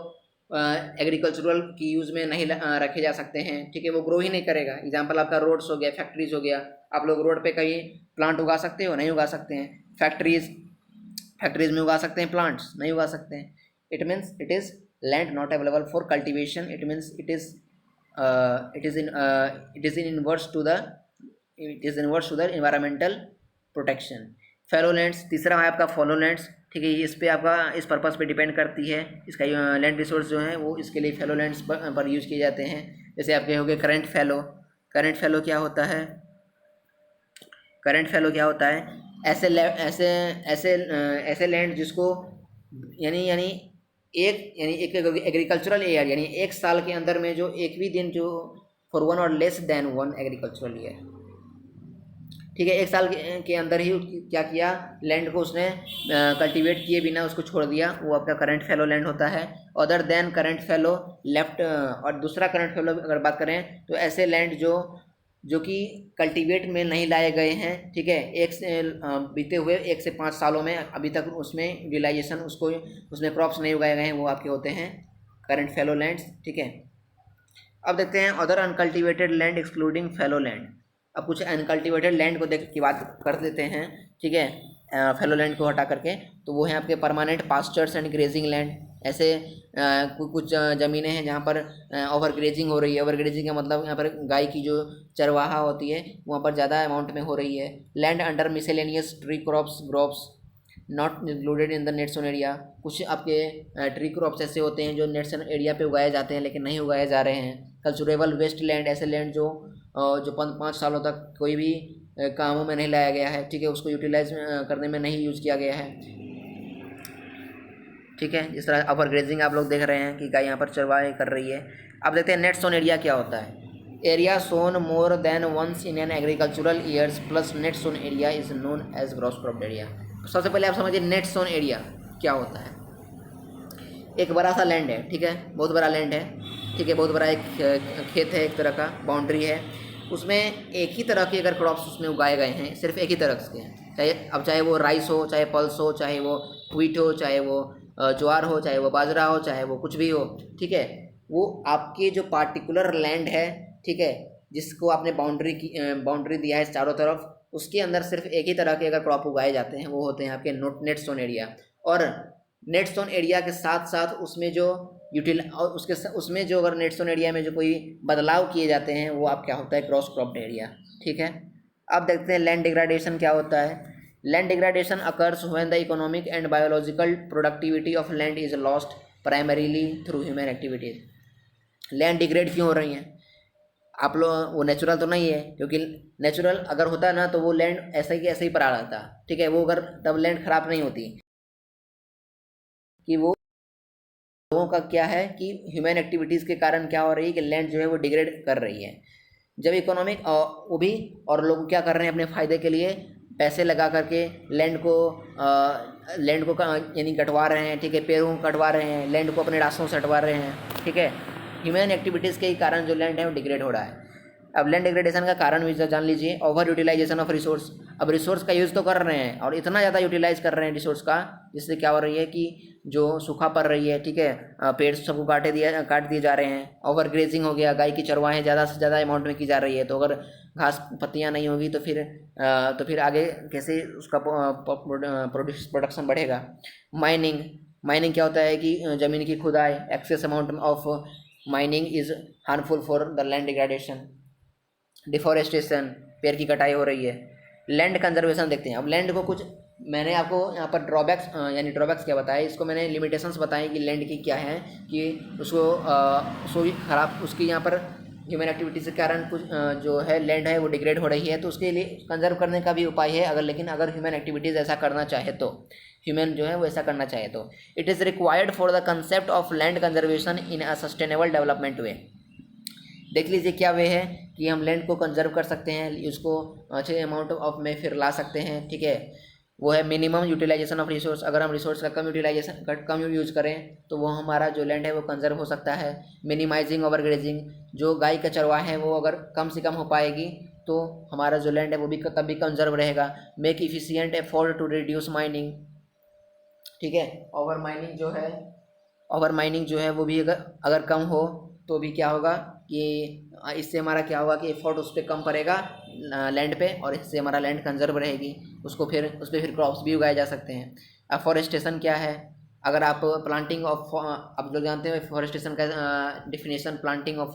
एग्रीकल्चरल की यूज़ में नहीं रखे जा सकते हैं, ठीक है, वो ग्रो ही नहीं करेगा। एग्जांपल आपका रोड्स हो गया, फैक्ट्रीज हो गया। आप लोग रोड पे कहीं प्लांट उगा सकते हो? नहीं उगा सकते हैं। फैक्ट्रीज में उगा सकते हैं, प्लांट्स नहीं उगा सकते हैं। It means it is land not available for cultivation, it means it is inverse two the environmental protection. Fellow lands, तीसरा है आपका फॉलो लैंड्स, ठीक है, इस पे आपका इस पर्पस पे डिपेंड करती है, इसका लैंड रिसोर्स जो है वो इसके लिए फेलो लैंड्स पर यूज़ किए जाते हैं। जैसे आपके हो गए करंट फेलो। करंट फेलो क्या होता है? करंट फेलो क्या होता है? ऐसे लैंड जिसको यानी एक एग्रीकल्चरल ईयर, यानी एक साल के अंदर में जो एक भी दिन जो फॉर वन और less than one agricultural year, ठीक है, एक साल के अंदर ही क्या किया, लैंड को उसने कल्टीवेट किए बिना उसको छोड़ दिया, वो आपका करंट फेलो लैंड होता है। Other than current fellow left, और दूसरा करंट फेलो अगर बात करें तो ऐसे लैंड जो कि कल्टीवेट में नहीं लाए गए हैं, ठीक है, बीते हुए 1 से 5 सालों में अभी तक उसमें यूटिलाइजेशन उसमें क्रॉप्स नहीं उगाए गए हैं, वो आपके होते हैं करंट फेलो लैंड्स, ठीक है। अब देखते हैं other uncultivated land excluding fellow land. अब कुछ अनकल्टिवेटेड लैंड को देख की बात कर लेते हैं, ठीक है, फेलो लैंड को हटा करके। तो वो है आपके permanent pastures and grazing land. ऐसे कुछ ज़मीनें हैं जहाँ पर ओवर ग्रेजिंग हो रही है। ओवर ग्रेजिंग का मतलब यहाँ पर गाय की जो चरवाहा होती है वहाँ पर ज़्यादा अमाउंट में हो रही है। Land under miscellaneous tree crops gropes not included in the net zone area. कुछ आपके ट्री क्रॉप्स ऐसे होते हैं जो नेट जोन एरिया पे उगाए जाते हैं लेकिन नहीं उगाए जा रहे हैं। कल्चरेबल वेस्ट लैंड, ऐसे लैंड जो 5 सालों तक कोई भी कामों में नहीं लाया गया है, ठीक है, उसको यूटिलाइज करने में नहीं यूज़ किया गया है, ठीक है। जिस तरह ओवर ग्रेजिंग आप लोग देख रहे हैं कि गाय यहाँ पर चरवाहे कर रही है। अब देखते हैं नेट सोन एरिया क्या होता है। Area sown more than once in an agricultural years plus net sown area is known as gross cropped area. सबसे पहले आप समझिए नेट सोन एरिया क्या होता है। एक बड़ा सा लैंड है, ठीक है, बहुत बड़ा लैंड है, ठीक है, बहुत बड़ा एक खेत है, एक तरह का बाउंड्री है, उसमें एक ही तरह के अगर क्रॉप्स उसमें उगाए गए हैं, सिर्फ एक ही तरह के, चाहे वो राइस हो, चाहे पल्स हो, चाहे वो व्हीट हो, चाहे वो ज्वार हो, चाहे वो बाजरा हो, चाहे वो कुछ भी हो, ठीक है, वो आपके जो पार्टिकुलर लैंड है, ठीक है, जिसको आपने बाउंड्री दिया है चारों तरफ, उसके अंदर सिर्फ एक ही तरह के अगर क्रॉप उगाए जाते हैं वो होते हैं आपके नेट जोन एरिया। और नेट जोन एरिया के साथ साथ उसमें जो उसमें जो अगर नेट जोन एरिया में जो कोई बदलाव किए जाते हैं वो आप क्या होता है क्रॉस क्रॉप्ड एरिया, ठीक है। अब देखते हैं लैंड डिग्रेडेशन क्या होता है। Land degradation occurs when the economic and biological productivity of land is lost primarily through human activities. Land degrade क्यों हो रही हैं आप लोग? वो नेचुरल तो नहीं है, क्योंकि नेचुरल अगर होता ना तो वो लैंड ऐसे ही पड़ा रहता, ठीक है, वो अगर तब लैंड खराब नहीं होती। कि वो लोगों का क्या है कि ह्यूमन एक्टिविटीज़ के कारण क्या हो रही है कि लैंड जो है वो डिग्रेड कर रही है। जब इकोनॉमिक वो भी और लोग क्या कर रहे हैं अपने फ़ायदे के लिए पैसे लगा करके लैंड को यानी कटवा रहे हैं, ठीक है, पेड़ों को कटवा रहे हैं, लैंड को अपने रास्तों से हटवा रहे हैं, ठीक है। ह्यूमन एक्टिविटीज़ के ही कारण जो लैंड है वो डिग्रेड हो रहा है। अब लैंड डिग्रेडेशन का कारण भी जान लीजिए, ओवर यूटिलाइजेशन ऑफ रिसोर्स। अब रिसोर्स का यूज़ तो कर रहे हैं और इतना ज़्यादा यूटिलाइज कर रहे हैं रिसोर्स का, जिससे क्या हो रही है कि जो सूखा पड़ रही है, ठीक है, पेड़ सबको काट दिए जा रहे हैं। ओवर ग्रेजिंग हो गया, गाय की चरवाहें ज़्यादा से ज़्यादा अमाउंट में की जा रही है, तो अगर घास पत्तियाँ नहीं होगी तो फिर आगे कैसे उसका प्रोडक्शन बढ़ेगा। माइनिंग क्या होता है कि ज़मीन की खुदाई, excess amount of mining is harmful for the land degradation. Deforestation, पेड़ की कटाई हो रही है। लैंड कंजर्वेशन देखते हैं। अब लैंड को कुछ मैंने आपको यहाँ पर ड्रॉबैक्स क्या बताया, इसको मैंने लिमिटेशंस बताई कि लैंड की क्या है, कि उसको भी खराब उसकी यहाँ पर ह्यूमन एक्टिविटी के कारण कुछ जो है लैंड है वो डिग्रेड हो रही है, तो उसके लिए कंजर्व करने का भी उपाय है। लेकिन अगर ह्यूमन एक्टिविटीज़ ऐसा करना चाहे तो, ह्यूमन जो है वो ऐसा करना चाहे तो it is required for the concept of land conservation in a sustainable development way. देख लीजिए क्या वे है कि हम लैंड को कंजर्व कर सकते हैं, उसको अच्छे अमाउंट ऑफ में फिर ला सकते हैं, ठीक है। वो है मिनिमम यूटिलाइजेशन ऑफ रिसोर्स। अगर हम रिसोर्स का कम यूज करें तो वो हमारा जो लैंड है वो कंजर्व हो सकता है। मिनिमाइजिंग ओवर ग्रेजिंग, जो गाय का चरवाहा है वो अगर कम से कम हो पाएगी तो हमारा जो लैंड है वो भी तब भी कंजर्व रहेगा। Make efficient effort to reduce mining, ठीक है। ओवर माइनिंग जो है वो भी अगर कम हो तो भी क्या होगा, कि इससे हमारा क्या होगा कि एफर्ट उस पर कम पड़ेगा लैंड पे, और इससे हमारा लैंड कंजर्व रहेगी, उसको फिर उस पर फिर क्रॉप्स भी उगाए जा सकते हैं। अफॉरेस्टेशन क्या है? अगर आप प्लांटिंग ऑफ, आप लोग जानते हैं फॉरेस्टेशन का डिफिनेशन, प्लांटिंग ऑफ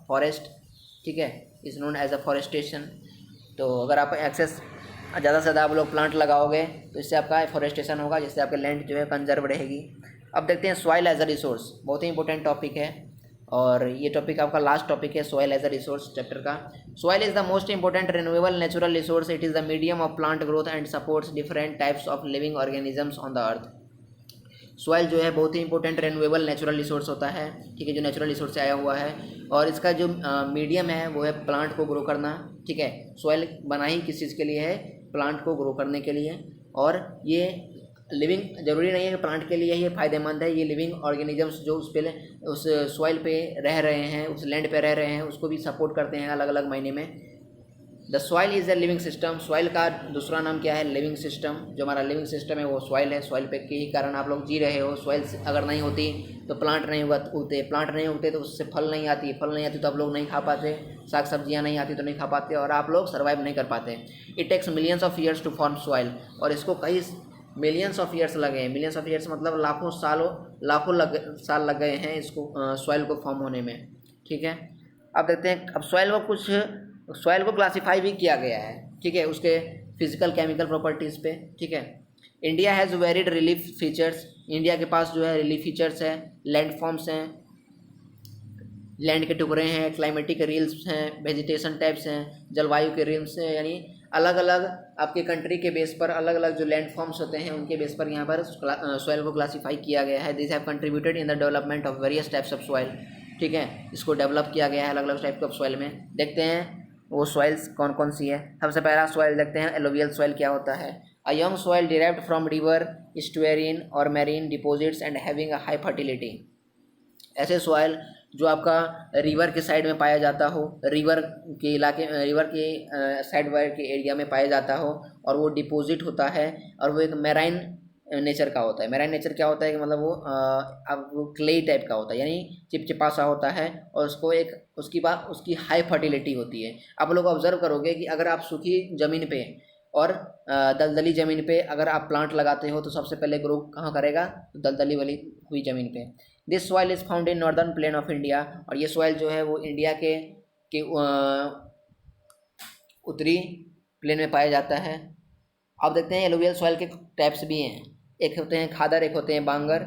फॉरेस्ट, ठीक है, is known as afforestation. तो अगर आप एक्सेस ज़्यादा से ज़्यादा आप लोग प्लांट लगाओगे तो इससे आपका फॉरेस्टेशन होगा, जिससे आपकी लैंड जो है कंजर्व रहेगी। अब देखते हैं सॉइल एज अ रिसोर्स, बहुत ही इंपॉर्टेंट टॉपिक है, और ये टॉपिक आपका लास्ट टॉपिक है soil as a resource chapter का। Soil is the most important renewable natural resource, it is the medium of plant growth and supports different types of living organisms on the earth. Soil जो है बहुत ही important renewable natural resource होता है, ठीक है, जो नेचुरल रिसोर्स से आया हुआ है, और इसका जो मीडियम है वो है प्लांट को ग्रो करना, ठीक है। सॉइल बना ही किस चीज़ के लिए है? प्लांट को ग्रो करने के लिए, और ये लिविंग ज़रूरी नहीं है कि प्लांट के लिए ये फ़ायदेमंद है, ये लिविंग ऑर्गेनिजम्स जो उस सॉइल पे रह रहे हैं, उस लैंड पे रह रहे हैं, उसको भी सपोर्ट करते हैं अलग अलग महीने में। The soil is a living system, soil का दूसरा नाम क्या है? Living system. जो हमारा लिविंग सिस्टम है वो सॉइल है, सॉइल पे के ही कारण आप लोग जी रहे हो। सॉइल अगर नहीं होती तो प्लांट नहीं उगते, प्लांट नहीं उगते तो उससे फल नहीं आती, फल नहीं आती तो आप लोग नहीं खा पाते, साग सब्जियाँ नहीं आती तो नहीं खा पाते, और आप लोग सर्वाइव नहीं कर पाते। It takes millions of years to form soil, और इसको कई मिलियंस ऑफ ईयर्स लगे हैं। मिलियंस ऑफ ईयर्स मतलब लाखों साल लग गए हैं इसको सॉइल को फॉर्म होने में, ठीक है। अब देखते हैं, अब सॉइल को क्लासीफाई भी किया गया है, ठीक है, उसके फिजिकल केमिकल प्रॉपर्टीज़ पे, ठीक है। India has varied relief features, India के पास जो है रिलीफ फीचर्स हैं, लैंड फॉर्म्स हैं, लैंड के टुकड़े हैं, क्लाइमेटिक रील्स हैं, वेजिटेशन टाइप्स हैं, जलवायु के रिल्स हैं, यानी अलग अलग आपके कंट्री के बेस पर अलग अलग जो लैंड फॉर्म्स होते हैं उनके बेस पर यहाँ पर सॉइल को क्लासीफाई किया गया है। This have contributed in the development of various types of soil, ठीक है, इसको डेवलप किया गया है अलग अलग टाइप ऑफ सॉइल में। देखते हैं वो सॉइल्स कौन कौन सी है। सबसे पहला सॉइल देखते हैं, एलुवियल सॉइल क्या होता है। A young soil derived from river, estuarine और marine deposits and having a high fertility. ऐसे सॉइल जो आपका रिवर के साइड में पाया जाता हो, रिवर के साइड वाइड के एरिया में पाया जाता हो, और वो डिपॉजिट होता है, और वो एक मैराइन नेचर का होता है। मैराइन नेचर क्या होता है कि मतलब वो अब वो क्ले टाइप का होता है, यानी चिपचिपा सा होता है, और उसको एक उसकी हाई फर्टिलिटी होती है। आप लोग ऑब्जर्व करोगे कि अगर आप सूखी ज़मीन पे और दलदली ज़मीन पे अगर आप प्लांट लगाते हो तो सबसे पहले ग्रो कहाँ करेगा? तो दलदली वाली हुई ज़मीन पे। This soil is found in northern plain of India, और ये सॉइल जो है वो इंडिया के उत्तरी प्लेन में पाया जाता है। अब देखते हैं एलुवियल सॉइल के टाइप्स भी हैं, एक होते हैं खादर, एक होते हैं बांगर।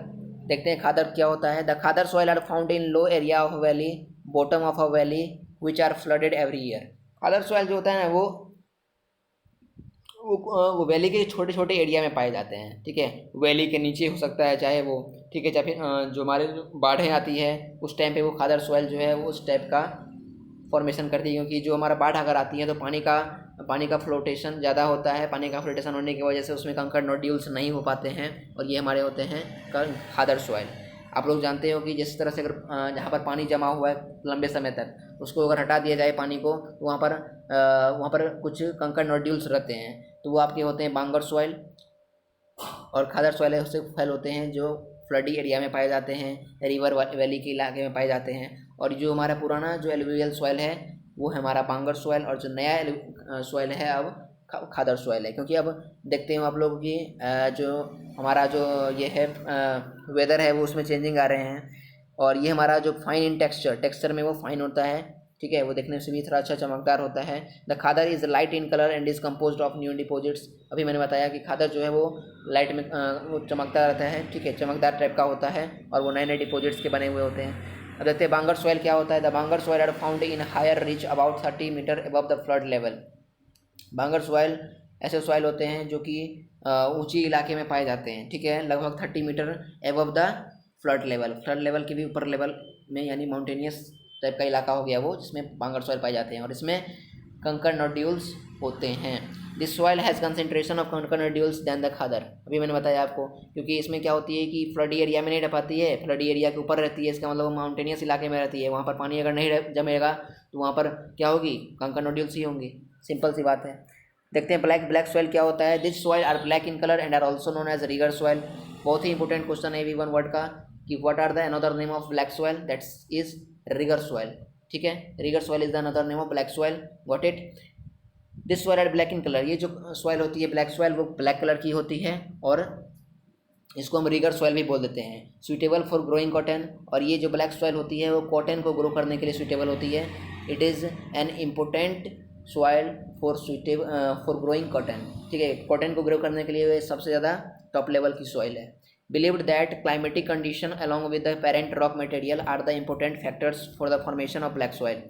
देखते हैं खादर क्या होता है। The khadar soil are found in low area of valley, bottom of a valley which are flooded every year. खादर सॉइल जो होता है ना वो वैली के छोटे छोटे एरिया में पाए जाते हैं, ठीक है, वैली के नीचे हो सकता है चाहे वो, ठीक है, चाहे फिर जो हमारे बाढ़ें आती है उस टाइम पे वो खादर सॉइल जो है वो उस टाइप का फॉर्मेशन करती है, क्योंकि जो हमारा बाढ़ अगर आती है तो पानी का फ्लोटेशन ज़्यादा होता है, पानी का फ्लोटेशन होने की वजह से उसमें कंकड़ नोड्यूल्स नहीं हो पाते हैं, और ये हमारे होते हैं खादर सॉइल। आप लोग जानते हो कि जिस तरह से अगर जहाँ पर पानी जमा हुआ है लंबे समय तक, उसको अगर हटा दिया जाए पानी को, तो वहाँ पर कुछ कंकड़ नोड्यूल्स रहते हैं, तो वो आपके होते हैं बांगर सॉइल। और खादर सॉइल है उससे फैल होते हैं जो फ्लडी एरिया में पाए जाते हैं, रिवर वैली के इलाके में पाए जाते हैं। और जो हमारा पुराना जो एलुवियल सॉइल है वो है हमारा बांगर सॉइल, और जो नया सॉइल है अब खादर सॉइल है। क्योंकि अब देखते हैं आप लोग कि जो हमारा जो ये है वेदर है वो उसमें चेंजिंग आ रहे हैं, और ये हमारा जो फाइन इन टेक्सचर में वो फाइन होता है, ठीक है, वो देखने से भी थोड़ा अच्छा चमकदार होता है। The khadar is light in colour and is composed of new deposits. अभी मैंने बताया कि खादर जो है वो लाइट में वो चमकता रहता है, ठीक है, चमकदार टाइप का होता है, और वो नए नए डिपॉजिट्स के बने हुए होते हैं। अब देखते हैं बांगर सॉइल क्या होता है। The bangar soil are found in higher reach about 30 metre above the flood level. बांगर सॉइल ऐसे सॉइल होते हैं जो कि ऊंची इलाके में पाए जाते हैं, ठीक है, लगभग 30 metre above the flood level के भी ऊपर लेवल में, यानी माउंटेनियस टाइप का इलाका हो गया वो, जिसमें बांगर सॉइल पाए जाते हैं, और इसमें कंकड़ नोड्यूल्स होते हैं। This soil has concentration of कंकड़ नोड्यूल्स दैन द खादर। अभी मैंने बताया आपको, क्योंकि इसमें क्या होती है कि फ्लडी एरिया में नहीं रह पाती है, फ्लडी एरिया के ऊपर रहती है, इसका मतलब वो माउंटेनियस इलाके में रहती है, वहाँ पर पानी अगर नहीं जमेगा तो वहाँ पर क्या होगी? कंकड़ नोड्यूल्स ही होंगी, सिंपल सी बात है। देखते हैं ब्लैक सॉइल क्या होता है। This soil are black in colour and are also known as regur soil. बहुत ही इंपॉर्टेंट क्वेश्चन है V1 वर्ड का कि what are the another name of black soil, that's is regur soil. ठीक है, regur soil is the another name of black soil, got it. This soil are black in colour, ये जो soil होती है black soil वो black colour की होती है और इसको हम रिगर सॉइल भी बोल देते हैं। सुइटेबल फॉर ग्रोइंग कॉटन, और ये जो ब्लैक सॉइल होती है वो कॉटन को ग्रो करने के लिए सुइटेबल होती है। It is an important soil for growing cotton. ठीक है, कॉटन को ग्रो करने के लिए ये सबसे ज़्यादा टॉप लेवल की सॉइल है। Believed that climatic condition along with the parent rock material are the important factors for the formation of black soil.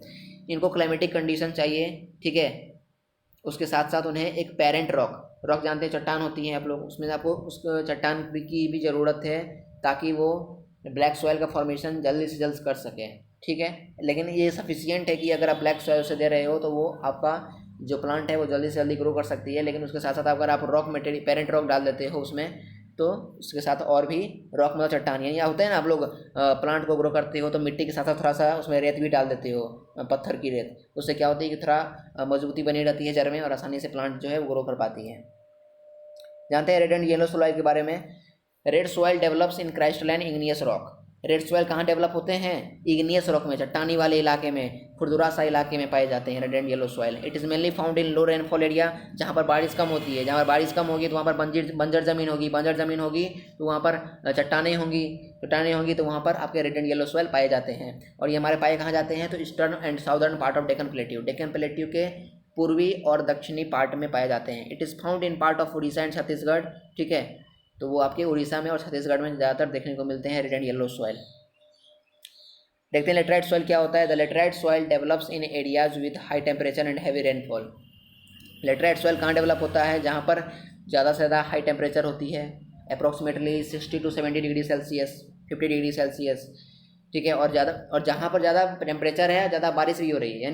इनको क्लाइमेटिक कंडीशन चाहिए, ठीक है, उसके साथ साथ उन्हें एक पेरेंट रॉक जानते हैं, चट्टान होती है आप लोग, उसमें आपको उस चट्टान की भी ज़रूरत है ताकि वो ब्लैक सॉइल का फॉर्मेशन जल्दी से जल्द कर सके। ठीक है, लेकिन ये सफिशियंट है कि अगर आप ब्लैक सॉइल से दे रहे हो तो वो आपका जो प्लांट है वो जल्दी से जल्दी ग्रो कर सकती है। लेकिन उसके साथ साथ अगर आप रॉक मटेरियल पेरेंट रॉक डाल देते हो उसमें, तो उसके साथ और भी रॉक मतलब चट्टान, यानी होता है ना, आप लोग प्लांट को ग्रो करते हो तो मिट्टी के साथ साथ थोड़ा सा उसमें रेत भी डाल देते हो, पत्थर की रेत। उससे क्या होती है कि थोड़ा मजबूती बनी रहती है जड़ में और आसानी से प्लांट जो है वो ग्रो कर पाती है। जानते हैं रेड एंड येलो सॉइल के बारे में। Red soil develops in crystalline igneous rock. Red soil कहाँ डेवलप होते हैं? इग्नियस रॉक में, चट्टानी वाले इलाके में, खुरदुरा सा इलाके में पाए जाते हैं red and yellow soil. It is mainly found in low rainfall area, जहाँ पर बारिश कम होती है। जहाँ पर बारिश कम होगी तो वहाँ पर बंजर ज़मीन होगी, बंजर ज़मीन होगी तो वहाँ पर चट्टानें होंगी तो वहाँ पर आपके रेड एंड येलो सॉइल पाए जाते हैं। और ये हमारे पाए कहाँ जाते हैं? तो eastern and southern part of Deccan plateau, Deccan plateau के पूर्वी और दक्षिणी पार्ट में पाए जाते हैं। It is found in part of Orissa and Chhattisgarh. ठीक है, तो वो आपके उड़ीसा में और छत्तीसगढ़ में ज़्यादातर देखने को मिलते हैं रेड एंड येलो सॉइल। देखते हैं लेटराइट सॉइल क्या होता है। The laterite soil develops in areas with high temperature and heavy rainfall. Laterite soil कहाँ डेवलप होता है? जहाँ पर ज़्यादा से ज़्यादा हाई टेम्परेचर होती है, approximately 60 to 70 degree Celsius, 50 degree Celsius. ठीक है, और जहाँ पर ज़्यादा टेम्परेचर है ज़्यादा बारिश भी हो रही है,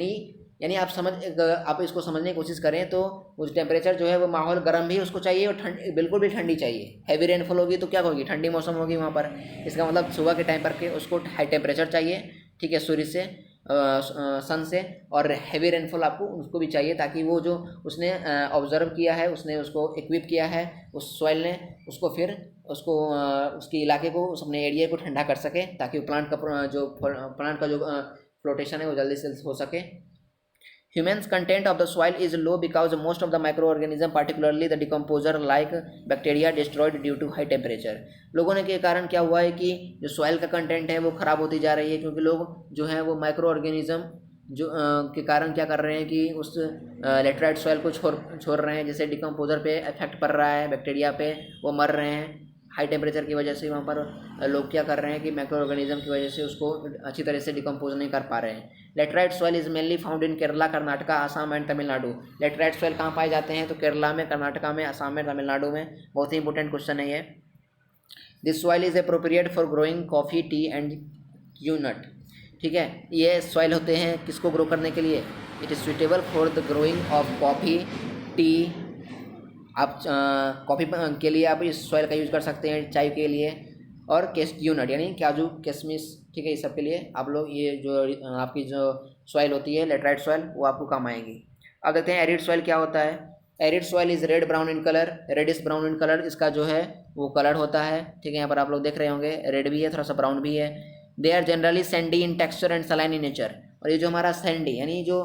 यानी आप इसको समझने की कोशिश करें तो उस टेम्परेचर जो है वो माहौल गर्म भी उसको चाहिए और ठंड बिल्कुल भी ठंडी चाहिए। हैवी रेनफॉल होगी तो क्या होगी? ठंडी मौसम होगी वहाँ पर। इसका मतलब सुबह के टाइम पर के उसको हाई टेम्परेचर चाहिए, ठीक है, सूर्य से सन से, और हैवी रेनफॉल आपको उसको भी चाहिए ताकि वो जो उसने ऑब्जर्व किया है, उसने उसको इक्विप किया है उस सॉइल ने, उसको फिर उसके इलाके को, अपने एरिया को ठंडा कर सके ताकि प्लांट का जो फ्लोटेशन है वो जल्दी से हो सके। Humans content of the soil is low because most of the microorganism, particularly the decomposer like bacteria, destroyed due to high temperature। लोगों ने के कारण क्या हुआ है कि जो सॉइल का कंटेंट है वो ख़राब होती जा रही है, क्योंकि लोग जो है वो माइक्रो ऑर्गेनिज्म जो के कारण क्या कर रहे हैं कि उस लेटराइट सॉइल को छोड़ रहे हैं। जैसे डिकम्पोजर पे इफेक्ट पड़ रहा है, बैक्टीरिया पे, वो मर रहे हैं हाई टेम्परेचर की वजह से। वहाँ पर लोग क्या कर रहे हैं कि माइक्रो ऑर्गेनिज्म की वजह से उसको अच्छी तरह से डिकम्पोज नहीं कर पा रहे हैं। Laterite soil is mainly found in Kerala, Karnataka, Assam and Tamil Nadu. Laterite soil कहाँ पाए जाते हैं? तो केरला में, कर्नाटका में, आसाम में, तमिलनाडु में। बहुत ही इंपॉर्टेंट क्वेश्चन है ये। This soil is appropriate for growing coffee, tea and cashewnut. ठीक है, ये सॉइल होते हैं किसको ग्रो करने के लिए? It is suitable for the growing of coffee, T. आप कॉफ़ी के लिए आप इस सॉइल का यूज़ कर सकते हैं, चाय के लिए, और कैस्यू नट यानी काजू किशमिश। ठीक है, इस सब के लिए आप लोग ये जो आपकी जो सॉइल होती है लेटराइट सॉइल वो आपको काम आएगी। अब देखते हैं एरिड सॉइल क्या होता है। Arid soil is red brown in colour, reddish brown in colour इसका जो है वो कलर होता है। ठीक है, यहाँ पर आप लोग देख रहे होंगे रेड भी है, थोड़ा सा ब्राउन भी है। They are generally sandy in texture and saline in nature. और ये जो हमारा सैंडी यानी जो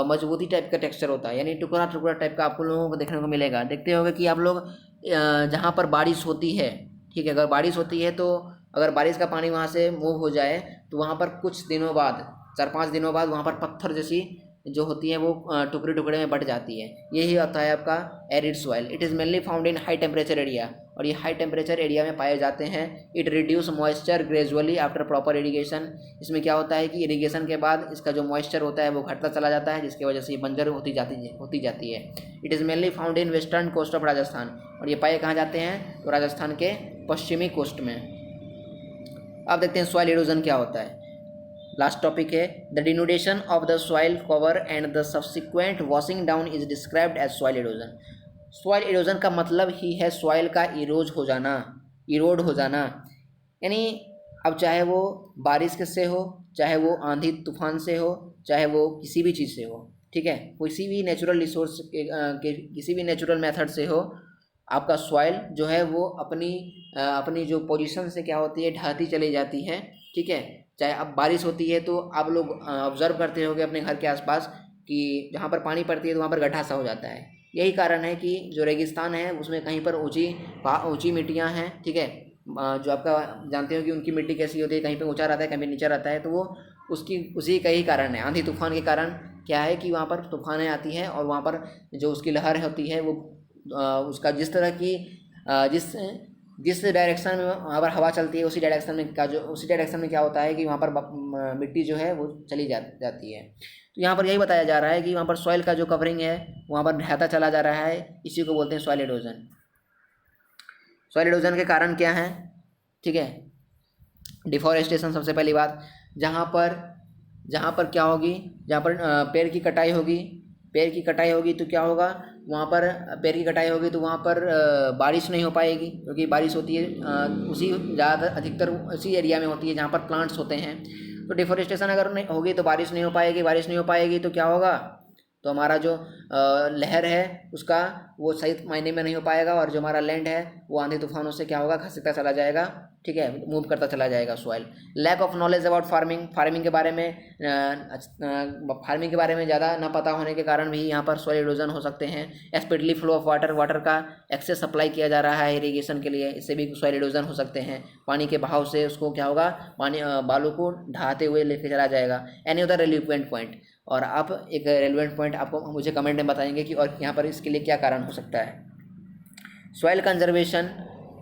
मजबूती टाइप का टेक्सचर होता है, यानी टुकड़ा टुकड़ा टाइप का आप लोगों को देखने को मिलेगा। देखते होंगे कि आप लोग जहाँ पर बारिश होती है, ठीक है, अगर बारिश होती है तो अगर बारिश का पानी वहाँ से मूव हो जाए तो वहाँ पर कुछ दिनों बाद, 4-5 दिनों बाद वहाँ पर पत्थर जैसी जो होती है वो टुकड़े टुकड़े में बट जाती है। यही होता है आपका arid soil. It is mainly found in high temperature area, और ये हाई टेम्परेचर एरिया में पाए जाते हैं। It reduce moisture gradually after proper irrigation. इसमें क्या होता है कि इरीगेशन के बाद इसका जो मॉइस्चर होता है वो घटता चला जाता है, जिसकी वजह से ये बंजर होती जाती है। It is mainly found in western coast of Rajasthan, और ये पाए कहाँ जाते हैं? तो राजस्थान के पश्चिमी कोस्ट में। अब देखते हैं सॉइल इरोजन क्या होता है। लास्ट टॉपिक है the denudation of the soil cover and the subsequent washing down is described as soil erosion. Soil erosion का मतलब ही है सॉइल का इरोड हो जाना, यानी अब चाहे वो बारिश से हो, चाहे वो आंधी तूफान से हो, चाहे वो किसी भी चीज़ से हो, ठीक है, किसी भी नेचुरल रिसोर्स के किसी भी नेचुरल मेथड से हो, आपका सॉइल जो है वो अपनी जो पोजीशन से क्या होती है, ढहती चली जाती है। ठीक है, चाहे अब बारिश होती है तो आप लोग ऑब्जर्व करते होंगे अपने घर के आसपास कि जहाँ पर पानी पड़ती है तो वहाँ पर गड्ढा सा हो जाता है। यही कारण है कि जो रेगिस्तान है उसमें कहीं पर ऊंची मिट्टियाँ हैं। ठीक है, जो आपका जानते हो कि उनकी मिट्टी कैसी होती है, कहीं पे ऊंचा रहता है, कहीं पे नीचा रहता है, तो वो उसी का ही कारण है। आंधी तूफान के कारण क्या है कि वहाँ पर तूफानें आती हैं और वहाँ पर जो उसकी लहर होती है वो उसका जिस तरह की जिस डायरेक्शन में वहाँ पर हवा चलती है उसी डायरेक्शन में क्या होता है कि वहाँ पर मिट्टी जो है वो चली जाती है। तो यहाँ पर यही बताया जा रहा है कि वहाँ पर सॉइल का जो कवरिंग है वहाँ पर ढहता चला जा रहा है, इसी को बोलते हैं सॉइल इरोजन। सॉइल इरोजन के कारण क्या है? ठीक है, डिफॉरेस्टेशन सबसे पहली बात। जहाँ पर क्या होगी, जहाँ पर पेड़ की कटाई होगी तो क्या होगा, वहाँ पर पेड़ की कटाई होगी तो वहाँ पर बारिश नहीं हो पाएगी, क्योंकि बारिश होती है अधिकतर उसी एरिया में होती है जहाँ पर प्लांट्स होते हैं। तो डिफॉरेस्टेशन अगर नहीं होगी तो बारिश नहीं हो पाएगी तो क्या होगा, तो हमारा जो लहर है उसका वो सही मायने में नहीं हो पाएगा, और जो हमारा लैंड है वो आंधी तूफानों से क्या होगा, खसकता चला जाएगा। ठीक है, मूव करता चला जाएगा soil. Lack of knowledge about farming के बारे में ज़्यादा ना पता होने के कारण भी यहाँ पर सॉइल इरोजन हो सकते हैं। स्पीडली फ्लो ऑफ वाटर का एक्सेस सप्लाई किया जा रहा है इरीगेशन के लिए, इससे भी सॉइल इरोजन हो सकते हैं। पानी के बहाव से उसको क्या होगा, बालू को ढहाते हुए लेके चला जाएगा। एनी अदर रेलिवेंट पॉइंट, और आप एक रेलिवेंट पॉइंट आपको मुझे कमेंट में बताएंगे कि और यहाँ पर इसके लिए क्या कारण हो सकता है। Soil conservation,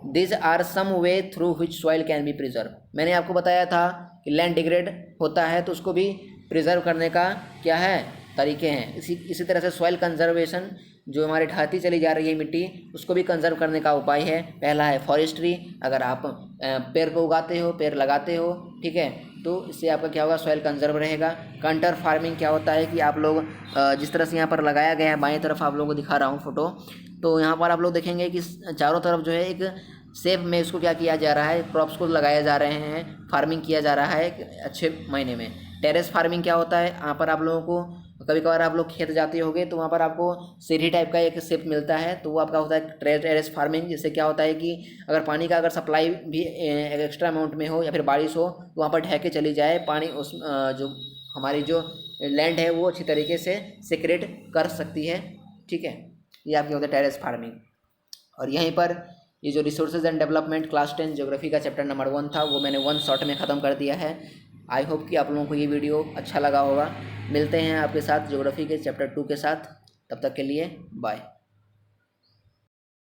this are some way through which soil can be preserve. मैंने आपको बताया था कि लैंड डिग्रेड होता है तो उसको भी प्रिजर्व करने का क्या है, तरीके हैं। इसी तरह से सॉइल कंजर्वेशन, जो हमारी ढहती चली जा रही है मिट्टी, उसको भी कंजर्व करने का उपाय है। पहला है फॉरेस्ट्री, अगर आप पेड़ को उगाते हो, पेड़ लगाते हो, ठीक है, तो इससे आपका क्या होगा, सॉइल कंजर्व रहेगा। कंटर फार्मिंग क्या होता है कि आप लोग जिस तरह से यहाँ पर लगाया गया है, बाएं तरफ आप लोगों को दिखा रहा हूँ फोटो, तो यहाँ पर आप लोग देखेंगे कि चारों तरफ जो है एक शेप में इसको क्या किया जा रहा है, क्रॉप्स को लगाया जा रहे हैं, फार्मिंग किया जा रहा है एक अच्छे मायने में। टेरेस फार्मिंग क्या होता है, यहाँ पर आप लोगों को कभी कभार आप लोग खेत जाते होंगे तो वहाँ पर आपको सीढ़ी टाइप का एक शेप मिलता है, तो वो आपका होता है टेरेस फार्मिंग। जिससे क्या होता है कि अगर पानी का सप्लाई भी एक्स्ट्रा अमाउंट में हो या फिर बारिश हो तो वहाँ पर ढह के चली जाए पानी, उस जो हमारी जो लैंड है वो अच्छी तरीके से सेक्रेट कर सकती है। ठीक है, ये आपकी होता है टेरेस फार्मिंग। और यहीं पर ये जो resources and development class 10 geography का चैप्टर नंबर 1 था वो मैंने 1 शॉट में ख़त्म कर दिया है। आई होप कि आप लोगों को ये वीडियो अच्छा लगा होगा। मिलते हैं आपके साथ ज्योग्राफी के चैप्टर 2 के साथ, तब तक के लिए बाय।